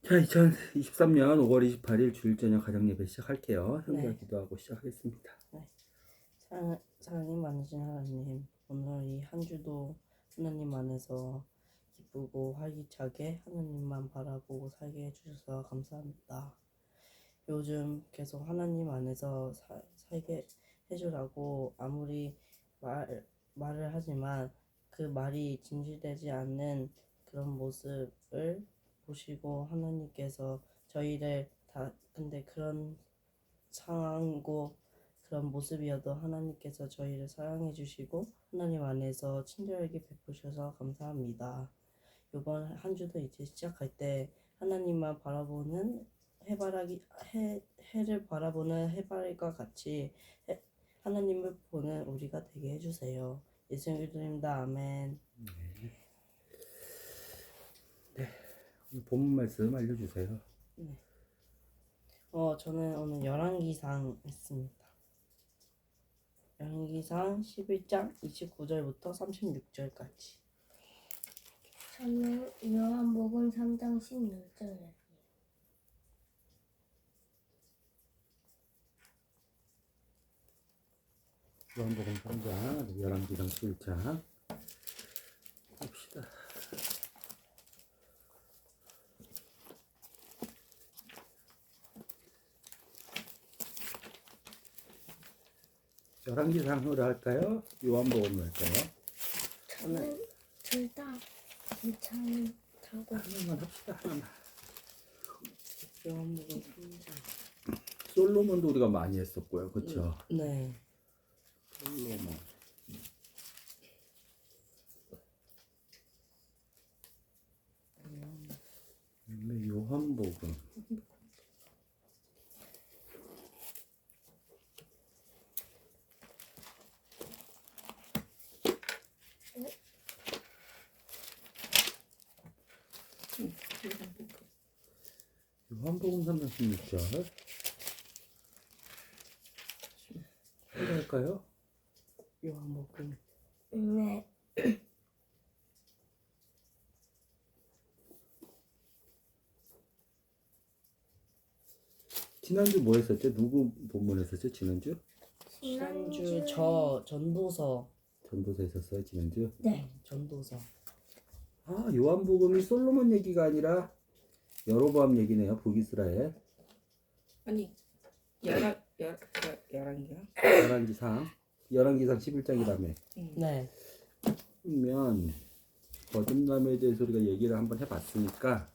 자, 2023년 5월 28일 주일 저녁 가정 예배 시작할게요. 성경 네. 기도하고 시작하겠습니다. 사랑이 많으신 하나님, 오늘 이 한 주도 하나님 안에서 기쁘고 활기차게 하나님만 바라보고 살게 해주셔서 감사합니다. 요즘 계속 하나님 안에서 살게 해주라고 아무리 말을 하지만 그 말이 진실되지 않는 그런 모습을 보시고 하나님께서 저희를 근데 그런 상황고 그런 모습이어도 하나님께서 저희를 사랑해 주시고 하나님 안에서 친절하게 베푸셔서 감사합니다. 이번 한 주도 이제 시작할 때 하나님만 바라보는 해를 바라보는 해발과 같이 하나님을 보는 우리가 되게 해주세요. 예수님 기도입니다. 아멘. 오늘 본문 말씀 알려주세요. 네. 저는 오늘 열왕기상 했습니다. 열왕기상 11장 29절부터 36절까지. 저는 요한복음 3장 16절이에요. 요한복음 3장, 열왕기상 11장 봅시다. 열왕기상으로 할까요? 요한복음으로 할까요? 저는 둘 다 괜찮다고. 하나만 합시다. 하나만. 요한복음 3장. 솔로몬도 우리가 많이 했었고요. 그렇죠? 네. 솔로몬. 요한복음. 요한복음 3장 16절. 할까요? 요한복음. 네. 지난주 뭐 했었죠? 누구 본문 했었죠? 지난주? 지난주 전도서. 전도서 했었어요, 지난주? 네. 전도서. 아, 요한복음이 솔로몬 얘기가 아니라 여로보암 얘기네요. 북이스라엘. 아니 열왕기야? 열왕기상 11장이라며. 네. 그러면 거듭남에 대해서 우리가 얘기를 한번 해봤으니까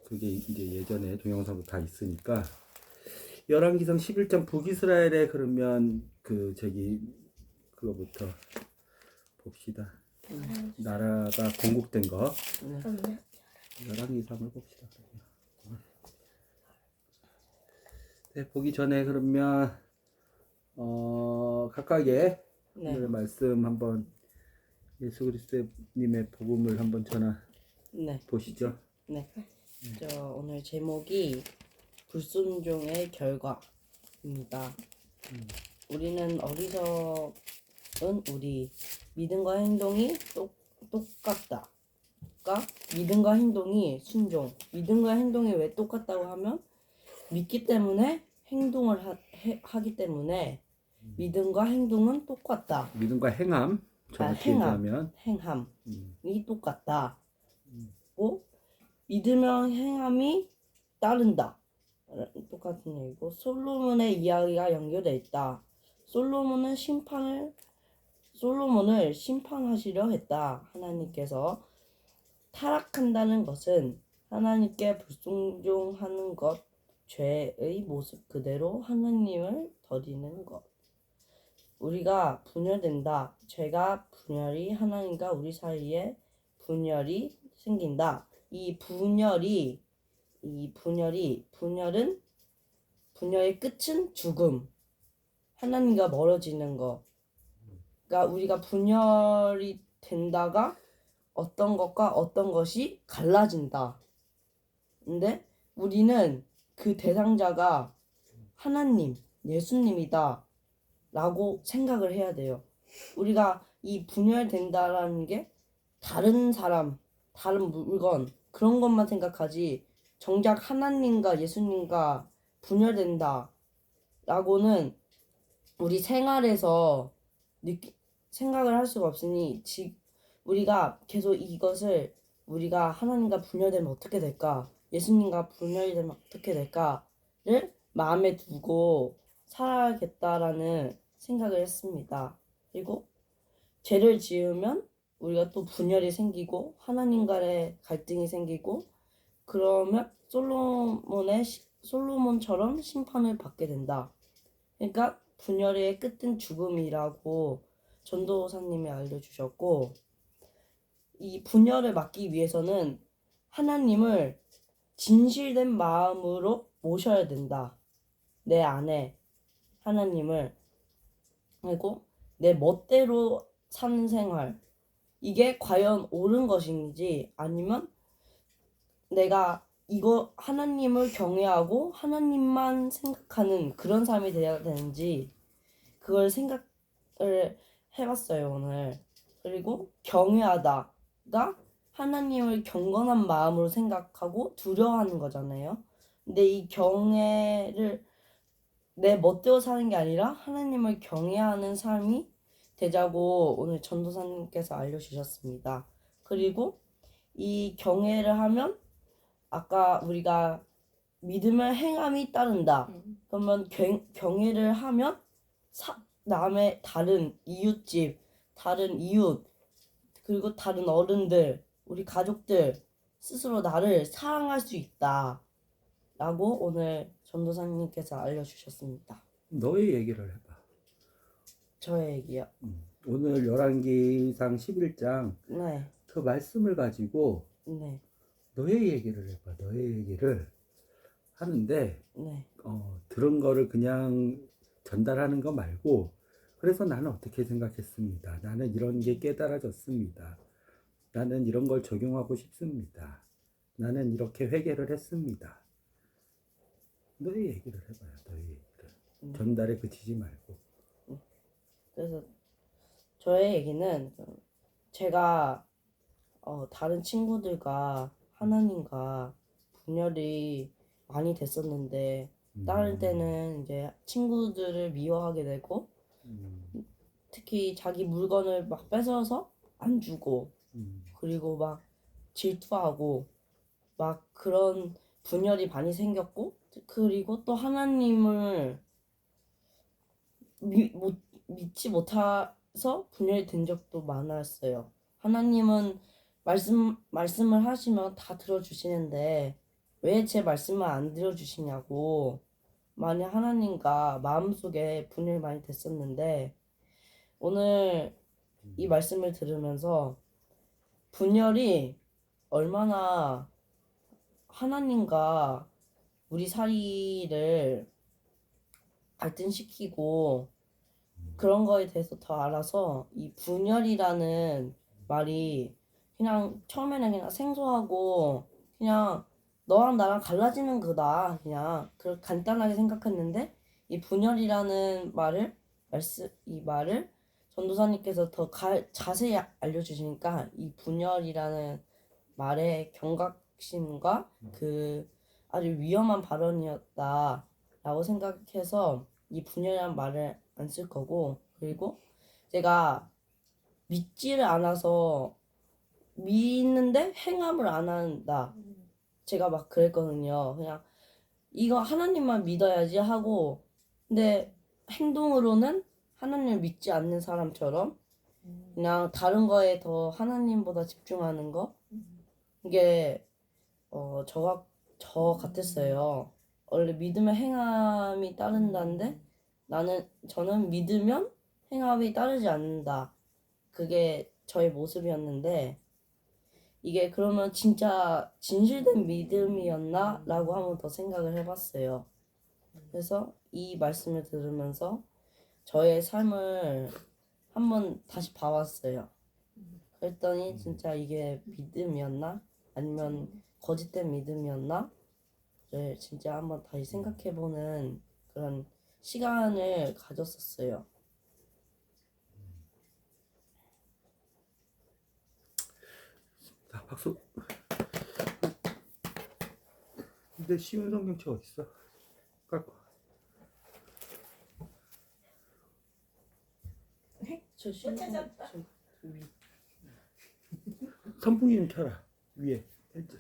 그게 이제 예전에 동영상도 다 있으니까 열왕기상 11장 북이스라엘에 그러면 그거부터 봅시다. 나라가 건국된 거. 네. 열왕기상을 봅시다. 네, 보기 전에 그러면 각각의 네. 오늘의 말씀 한번 예수 그리스도님의 복음을 한번 전하 네. 보시죠. 네. 저 오늘 제목이 불순종의 결과입니다. 우리는 어리석은 우리 믿음과 행동이 똑같다. 그러니까 믿음과 행동이 순종. 믿음과 행동이 왜 똑같다고 하면 믿기 때문에 행동을 하기 때문에 믿음과 행동은 똑같다. 믿음과 행함, 정확히 얘기하면 행함이 똑같다. 믿으면 행함이 따른다. 똑같은 얘기고 솔로몬의 이야기가 연결돼 있다. 솔로몬을 심판하시려 했다. 하나님께서 타락한다는 것은 하나님께 불순종하는 것, 죄의 모습 그대로 하나님을 버리는 것. 우리가 분열된다. 죄가 분열이 하나님과 우리 사이에 분열이 생긴다. 분열의 끝은 죽음. 하나님과 멀어지는 거. 그러니까 우리가 분열이 된다가 어떤 것과 어떤 것이 갈라진다. 근데 우리는 그 대상자가 하나님, 예수님이다 라고 생각을 해야 돼요. 우리가 이 분열된다라는 게 다른 사람, 다른 물건 그런 것만 생각하지 정작 하나님과 예수님과 분열된다 라고는 우리 생활에서 생각을 할 수가 없으니 우리가 계속 이것을 우리가 하나님과 분열되면 어떻게 될까? 예수님과 분열되면 어떻게 될까를 마음에 두고 살아야겠다라는 생각을 했습니다. 그리고 죄를 지으면 우리가 또 분열이 생기고 하나님과의 갈등이 생기고 그러면 솔로몬처럼 심판을 받게 된다. 그러니까 분열의 끝은 죽음이라고 전도사님이 알려주셨고, 이 분열을 막기 위해서는 하나님을 진실된 마음으로 모셔야 된다. 내 안에 하나님을. 그리고 내 멋대로 사는 생활, 이게 과연 옳은 것인지 아니면 내가 이거 하나님을 경외하고 하나님만 생각하는 그런 삶이 되어야 되는지 그걸 생각을 해봤어요 오늘. 그리고 경외하다가 하나님을 경건한 마음으로 생각하고 두려워하는 거잖아요. 근데 이 경외를 내 멋대로 사는 게 아니라 하나님을 경외하는 삶이 되자고 오늘 전도사님께서 알려주셨습니다. 그리고 이 경외를 하면 아까 우리가 믿음을 행함이 따른다. 그러면 경외를 하면 남의 다른 이웃집, 다른 이웃, 그리고 다른 어른들, 우리 가족들 스스로 나를 사랑할 수 있다. 라고 오늘 전도사님께서 알려주셨습니다. 너의 얘기를 해봐. 저의 얘기요. 오늘 열왕기상 11장 네, 그 말씀을 가지고 네, 너의 얘기를 해봐. 너의 얘기를 하는데 네, 들은 거를 그냥 전달하는 거 말고, 그래서 나는 어떻게 생각했습니다. 나는 이런 게 깨달아졌습니다. 나는 이런 걸 적용하고 싶습니다. 나는 이렇게 회개를 했습니다. 너의 얘기를 해봐요. 너의 얘기를. 전달에 그치지 말고. 그래서 저의 얘기는 제가 다른 친구들과 하나님과 분열이 많이 됐었는데 다른 때는 이제 친구들을 미워하게 되고 특히 자기 물건을 막 뺏어서 안 주고 그리고 막 질투하고 막 그런 분열이 많이 생겼고, 그리고 또 하나님을 믿지 못해서 분열이 된 적도 많았어요. 하나님은 말씀을 하시면 다 들어주시는데 왜 제 말씀을 안 들어주시냐고 많이 하나님과 마음속에 분열이 많이 됐었는데, 오늘 이 말씀을 들으면서 분열이 얼마나 하나님과 우리 사이를 갈등시키고 그런 거에 대해서 더 알아서 이 분열이라는 말이 그냥 처음에는 그냥 생소하고 그냥 너랑 나랑 갈라지는 거다 그냥 그렇게 간단하게 생각했는데, 이 분열이라는 이 말을 전도사님께서 더 자세히 알려주시니까 이 분열이라는 말의 경각심과 그 아주 위험한 발언이었다라고 생각해서 이 분열이라는 말을 안 쓸 거고, 그리고 제가 믿지를 않아서 믿는데 행함을 안 한다. 제가 막 그랬거든요. 그냥 이거 하나님만 믿어야지 하고, 근데 행동으로는 하나님을 믿지 않는 사람처럼 그냥 다른 거에 더 하나님보다 집중하는 거, 이게 저 같았어요. 원래 믿으면 행함이 따른다는데 저는 믿으면 행함이 따르지 않는다. 그게 저의 모습이었는데, 이게 그러면 진짜 진실된 믿음이었나? 라고 한번 더 생각을 해봤어요. 그래서 이 말씀을 들으면서 저의 삶을 한번 다시 봐왔어요. 그랬더니 진짜 이게 믿음이었나? 아니면 거짓된 믿음이었나? 를 진짜 한번 다시 생각해보는 그런 시간을 가졌었어요. 자, 박수. 근데 쉬운 성경책 어딨어? 갖고 와. 저 신고 선풍기 좀 켜라. 위에 펜트.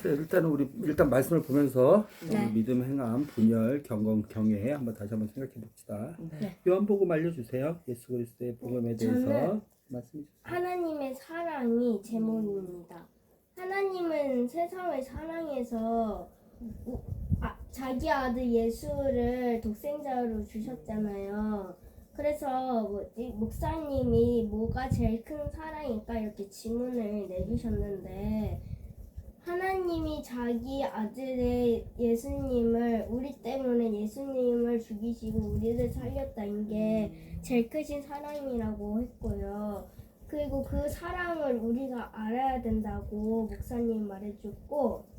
네, 일단은 우리 말씀을 보면서 네. 우리 믿음, 행함, 분열, 경건, 경외 한번 생각해 봅시다. 네. 요한복음 알려주세요. 예수 그리스도의 복음에 대해서 저는 말씀해 주세요. 하나님의 사랑이 제목입니다. 하나님은 세상을 사랑해서 자기 아들 예수를 독생자로 주셨잖아요. 그래서 목사님이 뭐가 제일 큰 사랑일까 이렇게 질문을 내주셨는데, 하나님이 자기 아들의 예수님을 우리 때문에 예수님을 죽이시고 우리를 살렸다는 게 제일 크신 사랑이라고 했고요. 그리고 그 사랑을 우리가 알아야 된다고 목사님 말해줬고,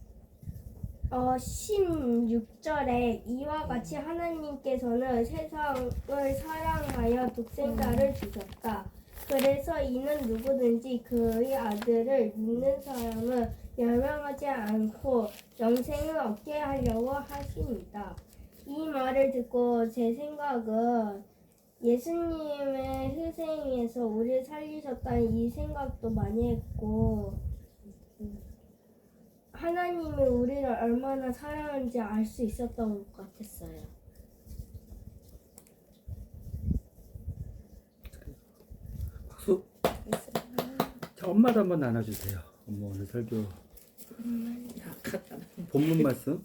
16절에 이와 같이 하나님께서는 세상을 사랑하여 독생자를 주셨다. 그래서 이는 누구든지 그의 아들을 믿는 사람은 멸망하지 않고 영생을 얻게 하려고 하십니다. 이 말을 듣고 제 생각은 예수님의 희생에서 우리를 살리셨다는 이 생각도 많이 했고, 하나님이 우리를 얼마나 사랑하는지 알 수 있었던 것 같았어요. 박수. 자, 엄마도 한번 나눠주세요. 엄마 오늘 설교 본문 말씀.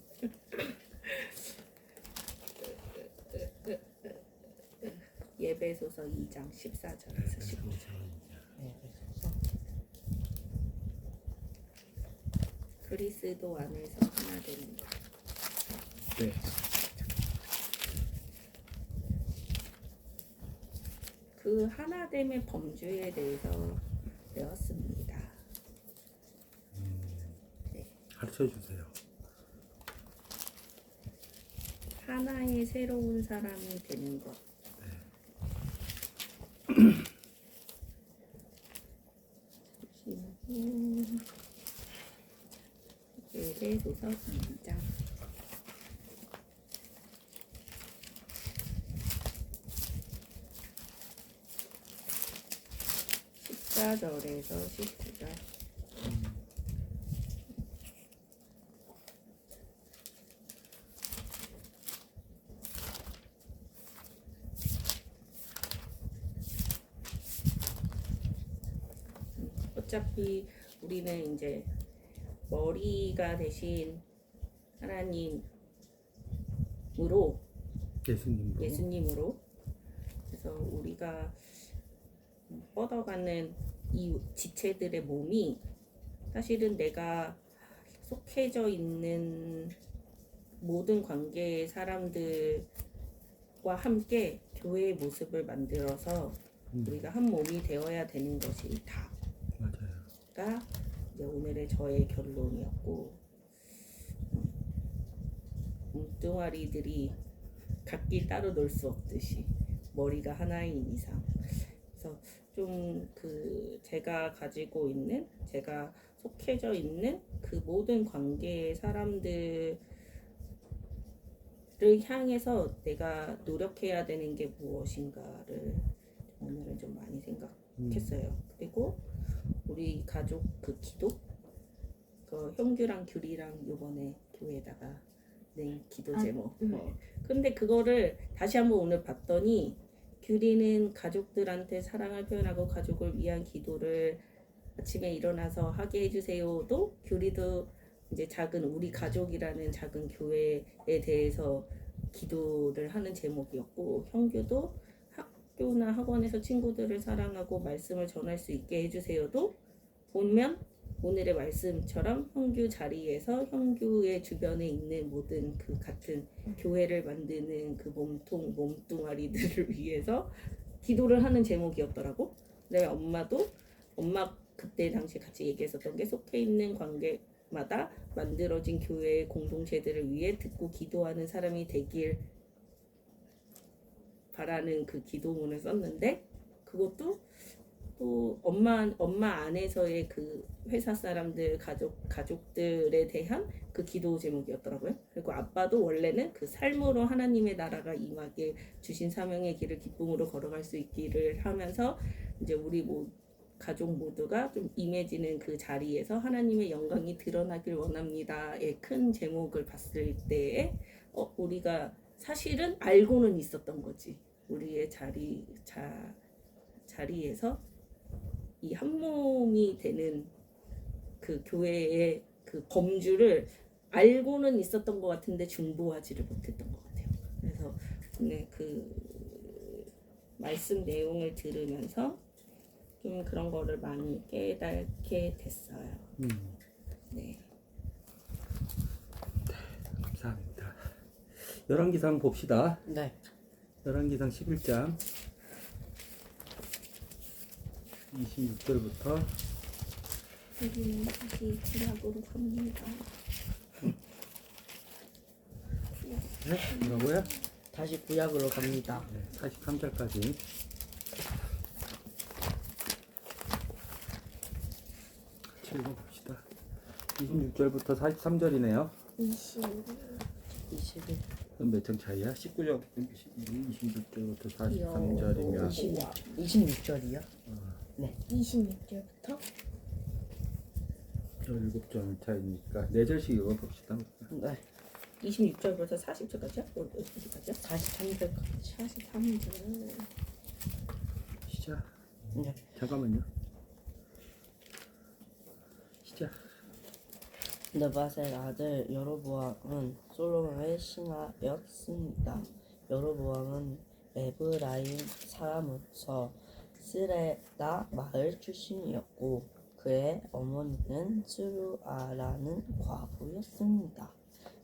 예배소서 2장 14절에서 15절. 그리스도 안에서 하나 되는 것. 네. 그 하나됨의 범주에 대해서 배웠습니다. 네. 가르쳐 주세요. 하나의 새로운 사람이 되는 것. 예배소서 2장 14절에서 19절. 어차피 우리는 이제 머리가 되신 하나님으로, 예수님으로, 그래서 우리가 뻗어가는 이 지체들의 몸이 사실은 내가 속해져 있는 모든 관계의 사람들과 함께 교회의 모습을 만들어서 우리가 한 몸이 되어야 되는 것이 다가 이제 오늘의 저의 결론이었고, 뭉뚱아리들이 각기 따로 놀 수 없듯이 머리가 하나인 이상, 그래서 좀 제가 가지고 있는, 제가 속해져 있는 그 모든 관계의 사람들을 향해서 내가 노력해야 되는 게 무엇인가를 오늘은 좀 많이 생각했어요. 그리고 우리 가족 기도, 형규랑 규리랑 요번에 교회에다가 낸 기도 제목. 근데 그거를 다시 한번 오늘 봤더니, 규리는 가족들한테 사랑을 표현하고 가족을 위한 기도를 아침에 일어나서 하게 해주세요도, 규리도 이제 작은 우리 가족이라는 작은 교회에 대해서 기도를 하는 제목이었고, 형규도 학교나 학원에서 친구들을 사랑하고 말씀을 전할 수 있게 해주세요도 보면 오늘의 말씀처럼 형규 자리에서 형규의 주변에 있는 모든 그 같은 교회를 만드는 그 몸뚱아리들을 위해서 기도를 하는 제목이었더라고. 내 엄마 그때 당시 같이 얘기했었던 게, 속해 있는 관계마다 만들어진 교회의 공동체들을 위해 듣고 기도하는 사람이 되길 바라는 그 기도문을 썼는데, 그것도 또 엄마 안에서의 그 회사 사람들 가족들에 대한 그 기도 제목이었더라고요. 그리고 아빠도 원래는 그 삶으로 하나님의 나라가 임하게 주신 사명의 길을 기쁨으로 걸어갈 수 있기를 하면서 이제 우리 가족 모두가 좀 임해지는 그 자리에서 하나님의 영광이 드러나길 원합니다의 큰 제목을 봤을 때에 우리가 사실은 알고는 있었던 거지. 우리의 자리에서 이 한 몸이 되는 그 교회의 그 범주를 알고는 있었던 것 같은데 중보하지를 못했던 것 같아요. 그래서 네, 그 말씀 내용을 들으면서 좀 그런 거를 많이 깨닫게 됐어요. 네. 감사합니다. 열왕기상 봅시다. 네. 열왕기상 11장 26절부터 우리는 다시 구약으로 갑니다. 네? 뭐라고요? 다시 구약으로 갑니다. 네, 43절까지 같이 읽어봅시다. 26절부터 43절이네요. 21. 그럼 몇 장 차이야? 19절 26절부터 43절이면 26절이요? 26절부터 17절 차이니까 4절씩 읽어봅시다. 네. 26절부터 40절까지요? 어디까지요? 43절까지. 43절. 시작. 네. 잠깐만요. 시작. 느밧의 아들 여로보암은 솔로몬의 신하였습니다. 여로보암은 에브라임 사람으로서 스레다 마을 출신이었고 그의 어머니는 스루아라는 과부였습니다.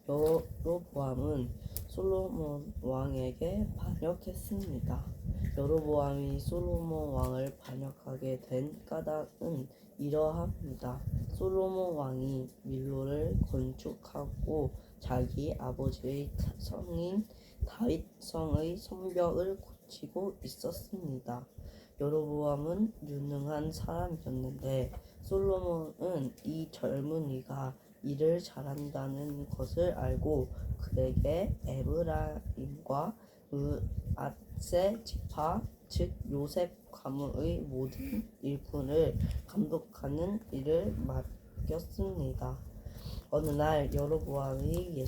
여로보암은 솔로몬 왕에게 반역했습니다. 여로보암이 솔로몬 왕을 반역하게 된 까닭은 이러합니다. 솔로몬 왕이 밀로를 건축하고 자기 아버지의 성인 다윗 성의 성벽을 고치고 있었습니다. 여로보암은 유능한 사람이었는데 솔로몬은 이 젊은이가 일을 잘한다는 것을 알고 그에게 에브라임과 므앗세 지파 즉 요셉 가문의 모든 일꾼을 감독하는 일을 맡겼습니다. 어느 날 여로보암이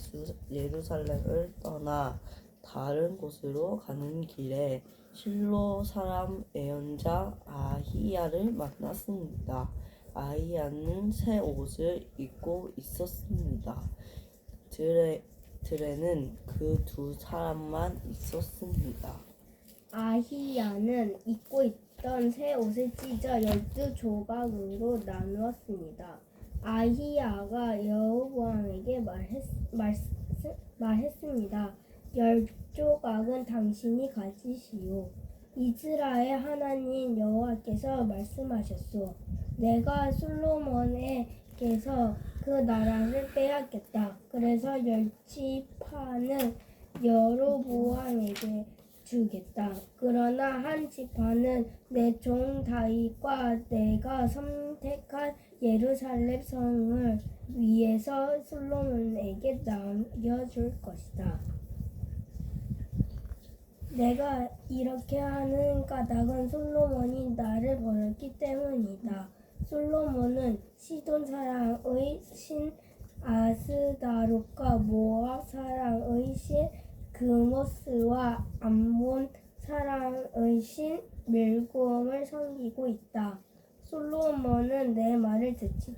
예루살렘을 떠나 다른 곳으로 가는 길에 실로 사람 예언자 아히야를 만났습니다. 아히야는 새 옷을 입고 있었습니다. 들에는 그 두 사람만 있었습니다. 아히야는 입고 있던 새 옷을 찢어 12조각으로 나누었습니다. 아히야가 여호보암에게 말했습니다. 10조각은 당신이 가지시오. 이스라엘 하나님 여호와께서 말씀하셨소. 내가 솔로몬에게서 그 나라를 빼앗겠다. 그래서 10지파는 여로보암에게 주겠다. 그러나 한 지파는 내 종 다윗과 내가 선택한 예루살렘 성을 위해서 솔로몬에게 남겨줄 것이다. 내가 이렇게 하는 까닭은 솔로몬이 나를 버렸기 때문이다. 솔로몬은 시돈 사람의 신 아스다롯과 모압 사람의 신 그모스와 암몬 사람의 신 밀곰을 섬기고 있다. 솔로몬은 내 말을 듣지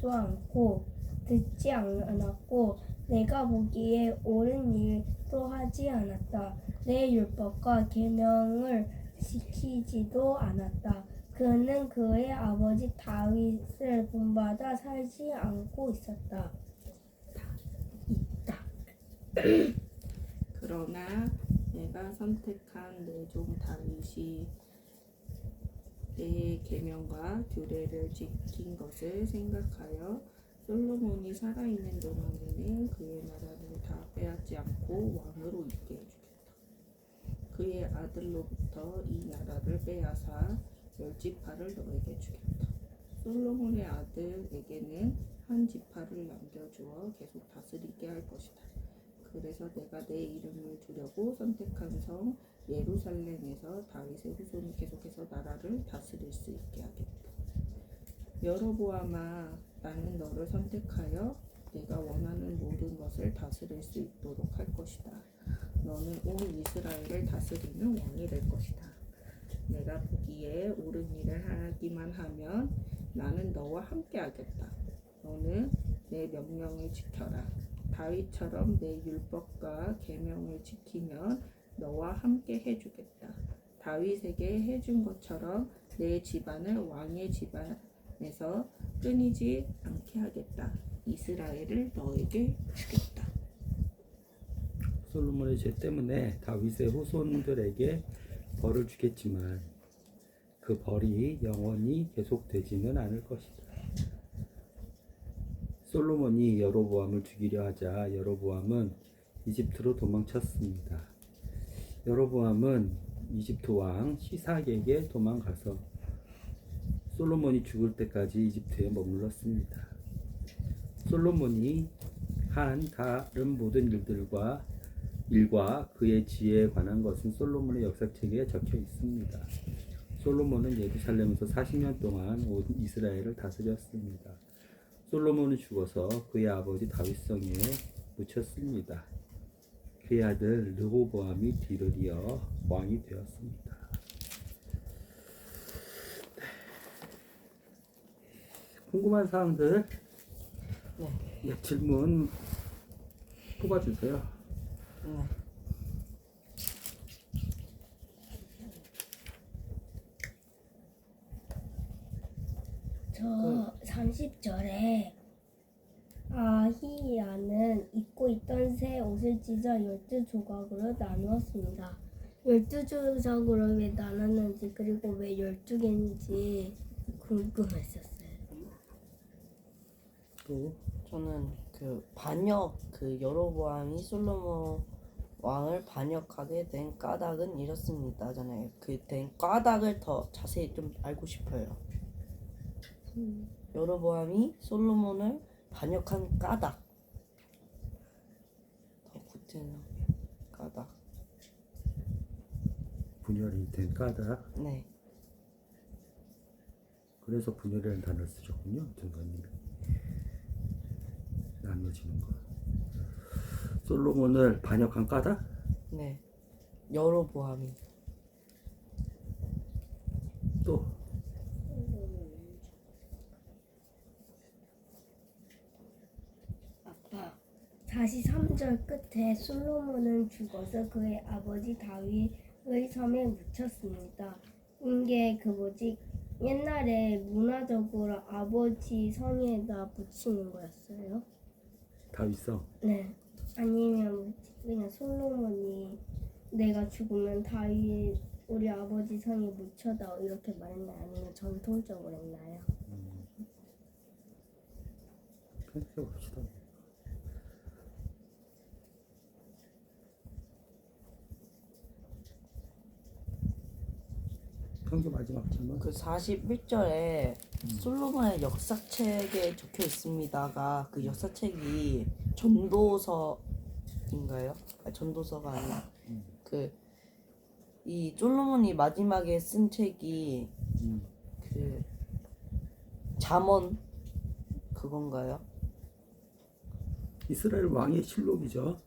않았고 내가 보기에 옳은 일도 하지 않았다. 내 율법과 계명을 지키지도 않았다. 그는 그의 아버지 다윗을 본받아 살지 않고 있었다. 그러나 내가 선택한 내 종 다윗이 내 계명과 규례를 지킨 것을 생각하여 솔로몬이 살아있는 동안에는 그의 나라를 다 빼앗지 않고 왕으로 있게 해주겠다. 그의 아들로부터 이 나라를 빼앗아 10지파를 너에게 주겠다. 솔로몬의 아들에게는 한 지파를 남겨주어 계속 다스리게 할 것이다. 그래서 내가 내 이름을 두려고 선택한 성 예루살렘에서 다윗의 후손이 계속해서 나라를 다스릴 수 있게 하겠다. 여로보암아, 나는 너를 선택하여 내가 원하는 모든 것을 다스릴 수 있도록 할 것이다. 너는 온 이스라엘을 다스리는 왕이 될 것이다. 내가 보기에 옳은 일을 하기만 하면 나는 너와 함께 하겠다. 너는 내 명령을 지켜라. 다윗처럼 내 율법과 계명을 지키면 너와 함께 해주겠다. 다윗에게 해준 것처럼 내 집안을 왕의 집안에서 끊이지 않게 하겠다. 이스라엘을 너에게 주겠다. 솔로몬의 죄 때문에 다윗의 후손들에게 벌을 주겠지만 그 벌이 영원히 계속되지는 않을 것이다. 솔로몬이 여로보암을 죽이려 하자 여로보암은 이집트로 도망쳤습니다. 여로보암은 이집트 왕 시삭에게 도망가서 솔로몬이 죽을 때까지 이집트에 머물렀습니다. 솔로몬이 한 다른 모든 일과 그의 지혜에 관한 것은 솔로몬의 역사책에 적혀 있습니다. 솔로몬은 예루살렘에서 40년 동안 온 이스라엘을 다스렸습니다. 솔로몬은 죽어서 그의 아버지 다윗성에 묻혔습니다. 그의 아들 르호보암이 뒤를 이어 왕이 되었습니다. 궁금한 사항들 질문 뽑아주세요. 네. 저 30절에 아히야는 입고 있던 새 옷을 찢어 12조각으로 나누었습니다. 12조각으로 왜 나눴는지 그리고 왜 12개인지 궁금했었어요. 또 저는 여로보암이 솔로몬 왕을 반역하게 된 까닭은 이렇습니다잖아요. 그 된 까닭을 더 자세히 좀 알고 싶어요. 여로보암이 솔로몬을 반역한 까닭. 더 구체적인 까닭. 분열이 된 까닭. 네. 그래서 분열이라는 단어를 쓰셨군요. 전도님이 나누어지는 거. 솔로몬을 반역한 까닭? 네. 여로보암이. 또 아빠 43절 끝에 솔로몬은 죽어서 그의 아버지 다윗의 섬에 묻혔습니다. 이게 옛날에 문화적으로 아버지 성에다 묻히는 거였어요? 다윗성. 네. 아니면 그냥 솔로몬이 내가 죽으면 다윗 우리 아버지 성에 묻혀다 이렇게 말했나요? 아니면 전통적으로 했나요? 생각해 봅시다. 평소 마지막 질문. 그 41절에 솔로몬의 역사책에 적혀 있습니다가 그 역사책이 전도서인가요? 아니, 전도서가 아니라 이 솔로몬이 마지막에 쓴 책이 그 잠언 그건가요? 이스라엘 왕의 실록이죠.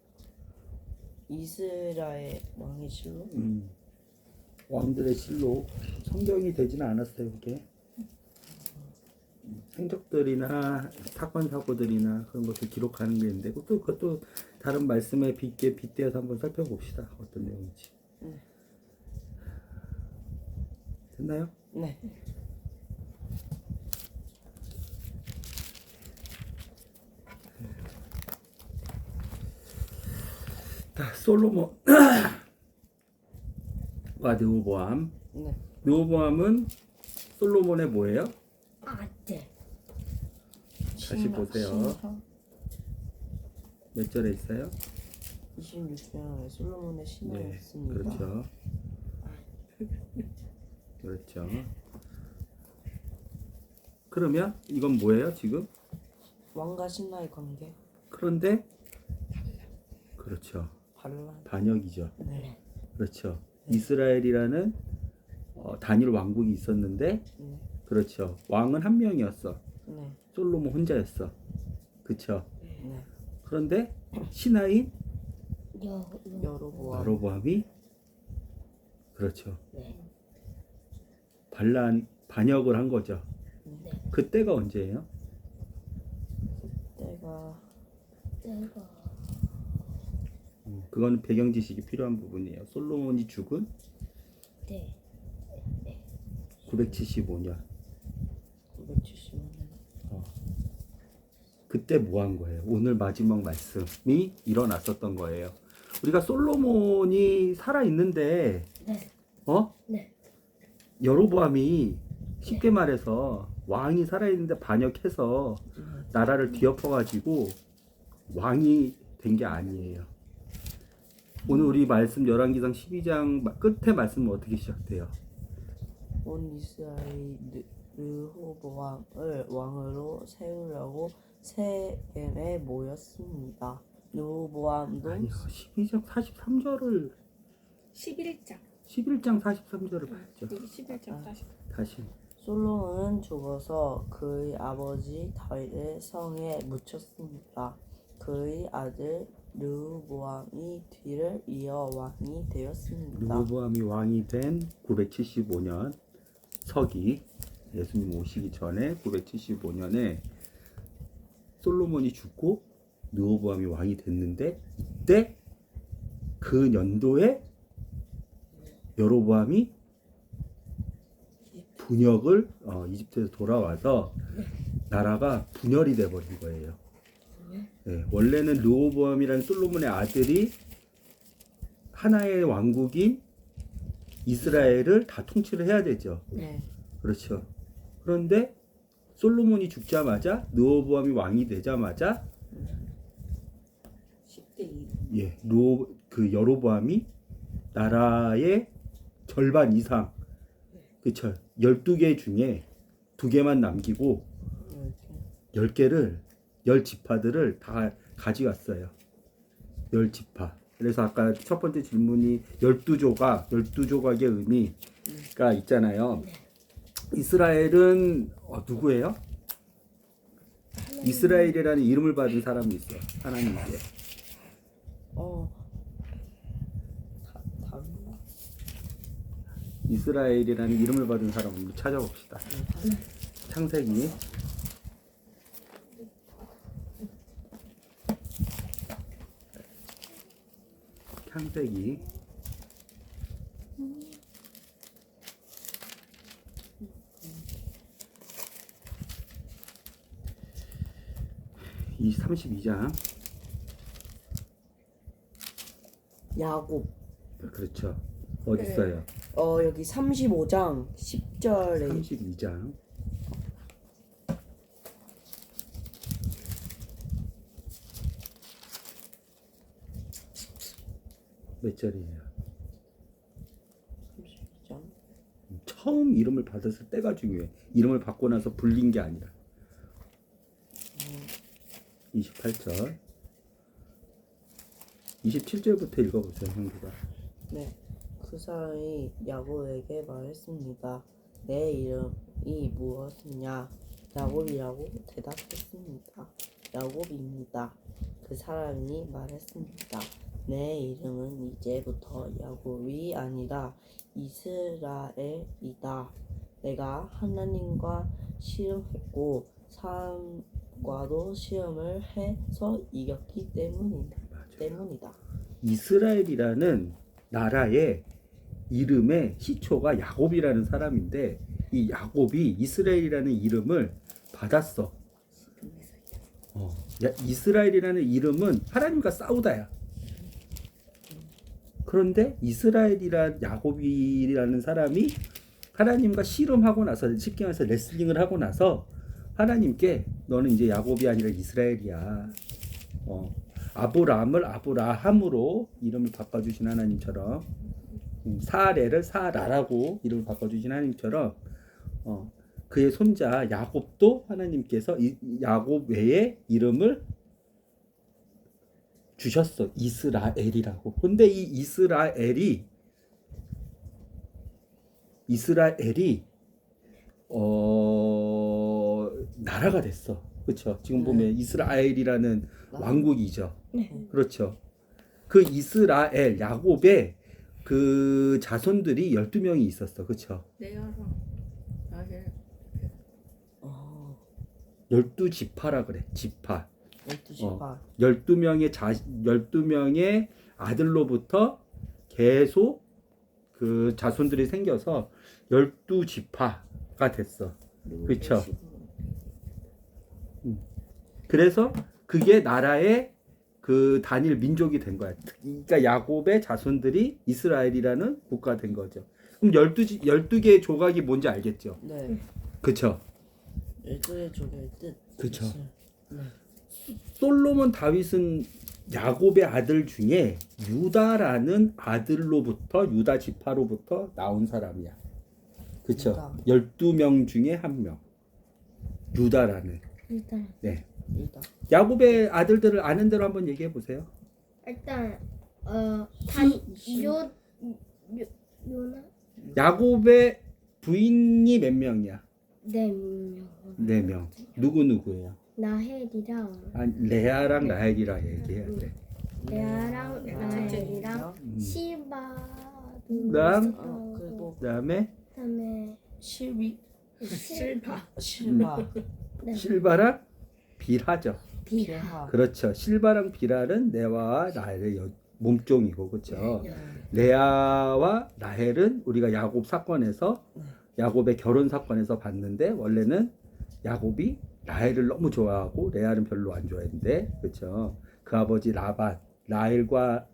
이스라엘 왕의 실록? 왕들의 실록. 성경이 되지는 않았어요, 그게. 행적들이나 사건 사고들이나 그런 것을 기록하는 게 있는데 그것도 다른 말씀에 빗대어서 한번 살펴봅시다. 어떤 내용인지. 됐나요? 네. 자, 솔로몬과 르호보암. 네. 르호보암은 솔로몬의 뭐예요? 아들. 다시 보세요. 몇 절에 있어요? 26장에 솔로몬의 네, 신화였습니다. 그렇죠. 그렇죠. 그러면 이건 뭐예요 지금? 왕과 신하의 관계. 그런데 그렇죠. 반란. 반역이죠. 네. 그렇죠. 이스라엘이라는 단일 왕국이 있었는데 네. 그렇죠. 왕은 한 명이었어. 네. 솔로몬 혼자였어. 그렇죠. 네. 그런데 신하인 여로보암. 여로보암이 그렇죠. 네. 반역을 한 거죠. 네. 그때가 언제예요? 때가 내가 그건 배경 지식이 필요한 부분이에요. 솔로몬이 죽은 네. 975년. 970년. 그때 뭐 한 거예요? 오늘 마지막 말씀이 일어났었던 거예요. 우리가 솔로몬이 살아 있는데 네. 네. 여로보암이 쉽게 말해서 왕이 살아 있는데 반역해서 나라를 뒤엎어가지고 왕이 된 게 아니에요. 오늘 우리 말씀 열왕기상 12장 끝에 말씀은 어떻게 시작돼요? 온 이스라엘 르호보암을 왕으로 세우려고 세겜에 모였습니다. 르호보암도 아니요. 12장 43절을 11장 11장 43절을 봐야죠. 여기 11장 다시 다시. 솔로몬은 죽어서 그의 아버지 다윗의 성에 묻혔습니다. 그의 아들 르호보암이 뒤를 이어 왕이 되었습니다. 르호보암이 왕이 된 975년 서기 예수님 오시기 전에 975년에 솔로몬이 죽고 르호보암이 왕이 됐는데 이때 그 연도에 여로보암이 분역을 이집트에서 돌아와서 나라가 분열이 돼버린 거예요. 네, 원래는 르호보암이라는 솔로몬의 아들이 하나의 왕국인 이스라엘을 다 통치를 해야 되죠. 네. 그렇죠. 그런데 솔로몬이 죽자마자 르호보암이 왕이 되자마자 10대 2 그 여로보암이 나라의 절반 이상 그쵸 12개 중에 2개만 남기고 10개를 10지파들을 다 가져갔어요. 10지파. 그래서 아까 첫 번째 질문이 12조각의 의미가 있잖아요. 이스라엘은 누구예요? 이스라엘이라는 이름을 받은 사람이 있어요. 하나님께. 이스라엘이라는 이름을 받은 사람을 찾아봅시다. 창세기 32장 야곱. 그렇죠. 어디 있어요? 여기 35장 10절에 32장 몇 절이에요? 32장. 처음 이름을 받았을 때가 중요해. 이름을 받고 나서 불린 게 아니라. 28절 27절부터 읽어보세요. 형규가. 네. 그 사람이 야곱에게 말했습니다. 내 이름이 무엇이냐? 야곱이라고 대답했습니다. 야곱입니다. 그 사람이 말했습니다. 내 이름은 이제부터 야곱이 아니라 이스라엘이다. 내가 하나님과 씨름했고 사람과도 시험을 해서 이겼기 때문이다. 이스라엘이라는 나라의 이름의 시초가 야곱이라는 사람인데 이 야곱이 이스라엘이라는 이름을 받았어. 이스라엘이라는 이름은 하나님과 싸우다야. 그런데 이스라엘이란 야곱이라는 사람이 하나님과 씨름하고 나서 쉽게 말해서 레슬링을 하고 나서 하나님께 너는 이제 야곱이 아니라 이스라엘이야. 아브라함을 아브라함으로 이름을 바꿔주신 하나님처럼 사레를 사라라고 이름을 바꿔주신 하나님처럼 그의 손자 야곱도 하나님께서 야곱 외에 이름을 주셨어. 이스라엘이라고. 근데 이 이스라엘이 나라가 됐어. 그렇죠? 지금 보면 이스라엘이라는 왕국이죠. 네. 그렇죠. 그 이스라엘 야곱의 그 자손들이 12명이 있었어. 그렇죠? 레아랑 라헬. 12지파라 그래. 지파. 12지파. 12명의 아들로부터 계속 그 자손들이 생겨서 12지파가 됐어. 그쵸? 그래서 그게 나라의 그 단일 민족이 된 거야. 그러니까 야곱의 자손들이 이스라엘이라는 국가가 된 거죠. 그럼 12개의 조각이 뭔지 알겠죠? 네. 그쵸? 12의 조개의 뜻. 그쵸. 네. 솔로몬 다윗은 야곱의 아들 중에 유다라는 아들로부터 유다 지파로부터 나온 사람이야. 그쵸? 유다. 12명 중에 한 명. 유다라는. 일단 네. 유다. 야곱의 아들들을 아는 대로 한번 얘기해 보세요. 일단 요나 야곱의 부인이 몇 명이야? 4명. 4명. 누구예요? 나헬이랑 레아랑 라헬이랑 얘기해야 돼. 레아랑 라헬이랑 음. 시바도 그다음? 있었고, 그리고 그다음에 실바. 네. 실바랑 빌하죠. 비하. 그렇죠. 실바랑 빌할은 레아와 라헬의 몸종이고, 그렇죠. 레아와 라헬은 우리가 야곱 사건에서 야곱의 결혼 사건에서 봤는데 원래는 야곱이 라헬을 너무 좋아하고 레아는 별로 안 좋아했는데, 그렇죠. 그 아버지 라반, 라헬과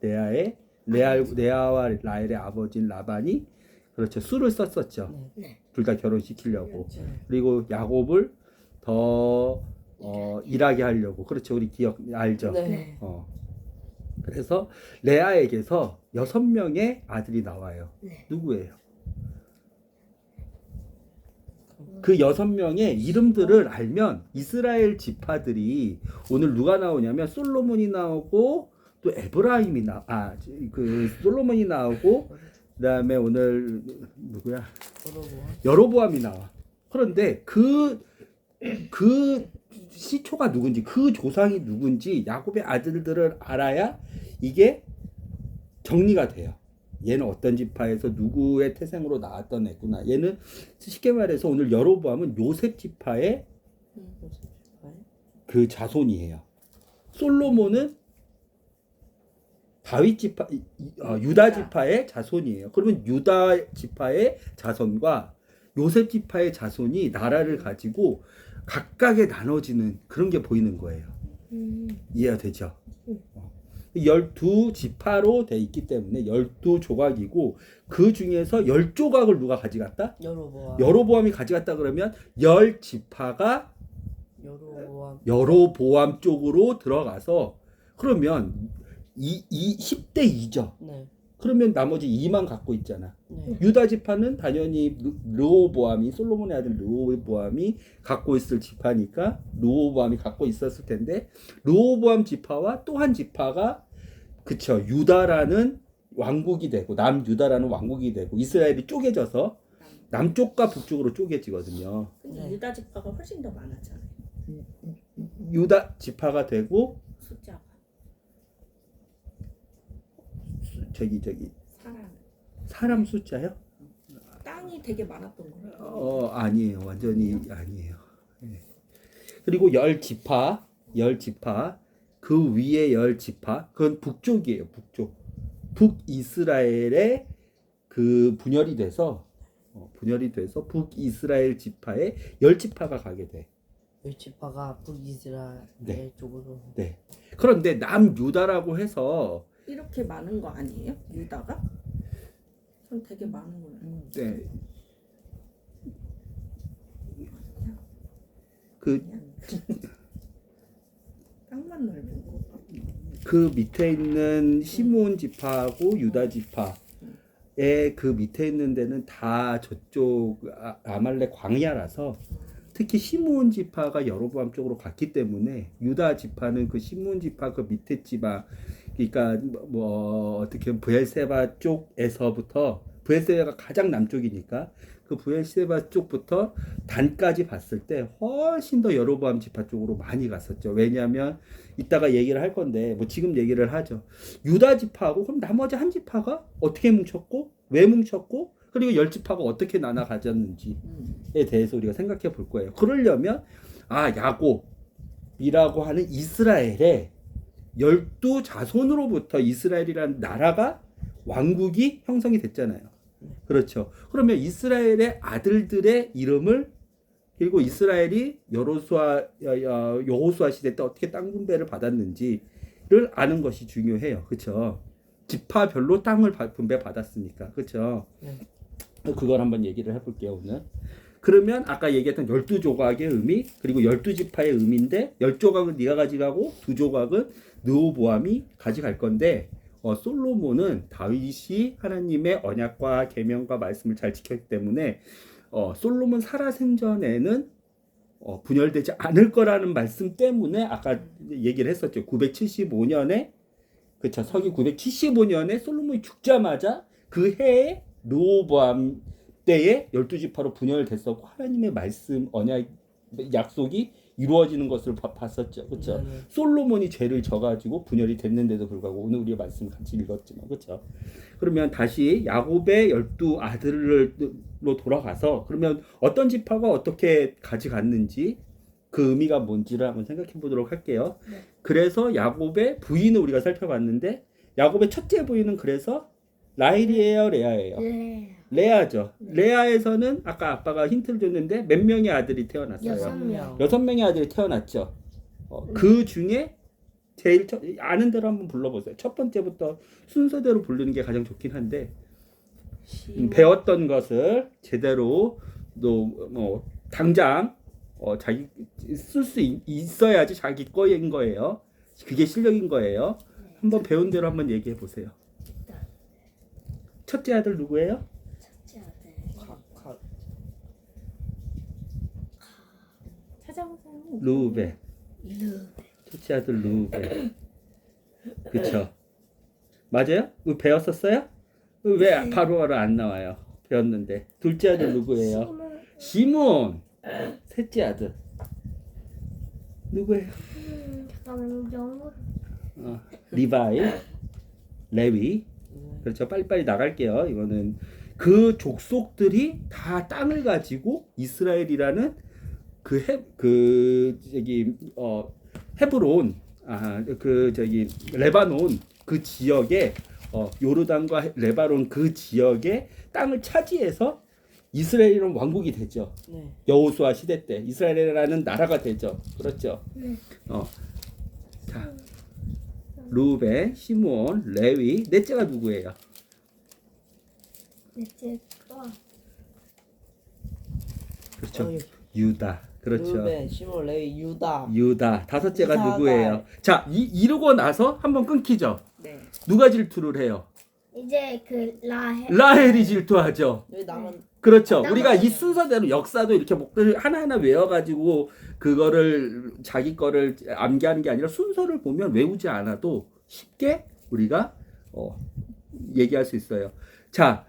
레아와 라헬의 아버지인 라반이 그렇죠. 수를 썼었죠. 네. 둘 다 결혼시키려고. 그렇죠. 그리고 야곱을 더 일하게 하려고. 그렇죠. 우리 알죠. 네. 그래서 레아에게서 6명의 아들이 나와요. 네. 누구예요? 그 6명의 이름들을 알면 이스라엘 지파들이 오늘 누가 나오냐면 솔로몬이 나오고 또 에브라임이 그 솔로몬이 나오고 그다음에 오늘 누구야? 여로보암이 나와. 그런데 그 시초가 누군지, 그 조상이 누군지 야곱의 아들들을 알아야 이게 정리가 돼요. 얘는 어떤 지파에서 누구의 태생으로 나왔던 애구나. 얘는 쉽게 말해서 오늘 여로보암은 요셉 지파의 그 자손이에요. 솔로몬은 다윗 지파, 유다 지파의 자손이에요. 그러면 유다 지파의 자손과 요셉 지파의 자손이 나라를 가지고 각각에 나눠지는 그런 게 보이는 거예요. 이해가 되죠? 12지파로 돼 있기 때문에 12조각이고 그 중에서 10조각을 누가 가져갔다? 여로보암이 가져갔다 그러면 10지파가 여로보암 쪽으로 들어가서 그러면 이 10대 2죠. 네. 그러면 나머지 2만 갖고 있잖아. 네. 유다 지파는 당연히 르호보암이 솔로몬의 아들 르호보암이 갖고 있을 지파니까 르호보암이 갖고 있었을 텐데 르호보암 지파와 또 한 지파가 그쵸 유다라는 왕국이 되고 남유다라는 왕국이 되고 이스라엘이 쪼개져서 남쪽과 북쪽으로 쪼개지거든요. 근데 네. 유다 지파가 훨씬 더 많았잖아요. 유다 지파가 되고 숫자가 저기 사람 숫자요? 땅이 되게 많았던 거예요. 아니에요. 완전히 아니에요. 네. 그리고 10지파 그 위에 10지파 그건 북쪽이에요. 북이스라엘의 그 분열이 돼서 북이스라엘 지파에 10지파가 가게 돼. 10지파가 북이스라엘 네. 쪽으로. 네. 그런데 남유다라고 해서 이렇게 많은 거 아니에요? 유다가? 전 되게 많은 거예요. 네. 그 땅만 넓은 거. 그 밑에 있는 시므온 지파하고 유다 지파의 그 밑에 있는 데는 다 저쪽 아말렉 광야라서 특히 시므온 지파가 여로보암 쪽으로 갔기 때문에 유다 지파는 그 시므온 지파 그 밑에 지방, 그러니까 뭐 어떻게 보면 브엘세바 쪽에서부터, 브엘세바가 가장 남쪽이니까 그 브엘세바 쪽부터 단까지 봤을 때 훨씬 더 여로보암 지파 쪽으로 많이 갔었죠. 왜냐하면 이따가 얘기를 할 건데 뭐 지금 얘기를 하죠. 유다 지파하고 그럼 나머지 한 지파가 어떻게 뭉쳤고 왜 뭉쳤고 그리고 열 지파가 어떻게 나눠 가졌는지에 대해서 우리가 생각해 볼 거예요. 그러려면 야곱이라고 하는 이스라엘의 12자손으로부터 이스라엘이라는 나라가 왕국이 형성이 됐잖아요. 그렇죠. 그러면 이스라엘의 아들들의 이름을, 그리고 이스라엘이 여호수아 시대 때 어떻게 땅 분배를 받았는지를 아는 것이 중요해요. 그렇죠. 지파별로 땅을 분배 받았으니까. 그렇죠. 그걸 한번 얘기를 해볼게요 오늘. 그러면 아까 얘기했던 12조각의 의미, 그리고 12지파의 의미인데 10조각은 네가 가져가고 2조각은 르호보암이 가져갈 건데, 솔로몬은 다윗이 하나님의 언약과 계명과 말씀을 잘 지켰기 때문에 솔로몬 살아생전에는 분열되지 않을 거라는 말씀 때문에 아까 얘기를 했었죠. 975년에, 그렇죠. 서기 975년에 솔로몬이 죽자마자 그 해에 르호보암 때에 12지파로 분열됐었고 하나님의 말씀, 언약, 약속이 이루어지는 것을 봤었죠. 그렇죠. 솔로몬이 죄를 져가지고 분열이 됐는데도 불구하고 오늘 우리가 말씀을 같이 읽었지만, 그렇죠. 그러면 다시 야곱의 12아들로 돌아가서 그러면 어떤 지파가 어떻게 가져갔는지 그 의미가 뭔지를 한번 생각해 보도록 할게요. 네. 그래서 야곱의 부인을 우리가 살펴봤는데 야곱의 첫째 부인은 그래서 라헬이에요, 레아예요? 네. 레아죠. 레아에서는 아까 아빠가 힌트를 줬는데 몇 명의 아들이 태어났어요? 6명. 6명의 아들이 태어났죠. 그 중에 제일 아는 대로 한번 불러보세요. 첫 번째부터 순서대로 부르는 게 가장 좋긴 한데 배웠던 것을 제대로 뭐 당장 자기 쓸 수 있어야지 자기 거인 거예요. 그게 실력인 거예요. 한번 배운 대로 한번 얘기해 보세요. 첫째 아들 누구예요? 첫째 아들. 찾아보세요. 루벤. 르. 첫째 아들 루벤. 그쵸? 맞아요? 배웠었어요? 왜 바로 안 나와요? 배웠는데. 둘째 아들 누구예요? 시몬. 셋째 아들 누구예요? 잠깐만요. 리바이, 레위. 그렇죠. 빨리빨리 나갈게요. 이거는 그 족속들이 다 땅을 가지고 이스라엘이라는 헤브론, 레바논 그 지역에 요르단과 레바논 그 지역에 땅을 차지해서 이스라엘이라는 왕국이 되죠. 네. 여호수아 시대 때 이스라엘이라는 나라가 되죠. 그렇죠. 네. 자, 루벤, 시므온, 레위, 넷째가 누구예요? 넷째가 그렇죠. 유다. 그렇죠. 루벤, 시몬, 레위, 유다. 유다. 다섯째가 이사갈. 누구예요? 자, 이러고 나서 한번 끊기죠. 네. 누가 질투를 해요? 이제 그 라헬이 질투하죠. 여기 남은 그렇죠. 나머지. 우리가 이 순서대로 역사도 이렇게 목표를 하나하나 외워가지고 그거를 자기 거를 암기하는 게 아니라 순서를 보면 외우지 않아도 쉽게 우리가 얘기할 수 있어요. 자,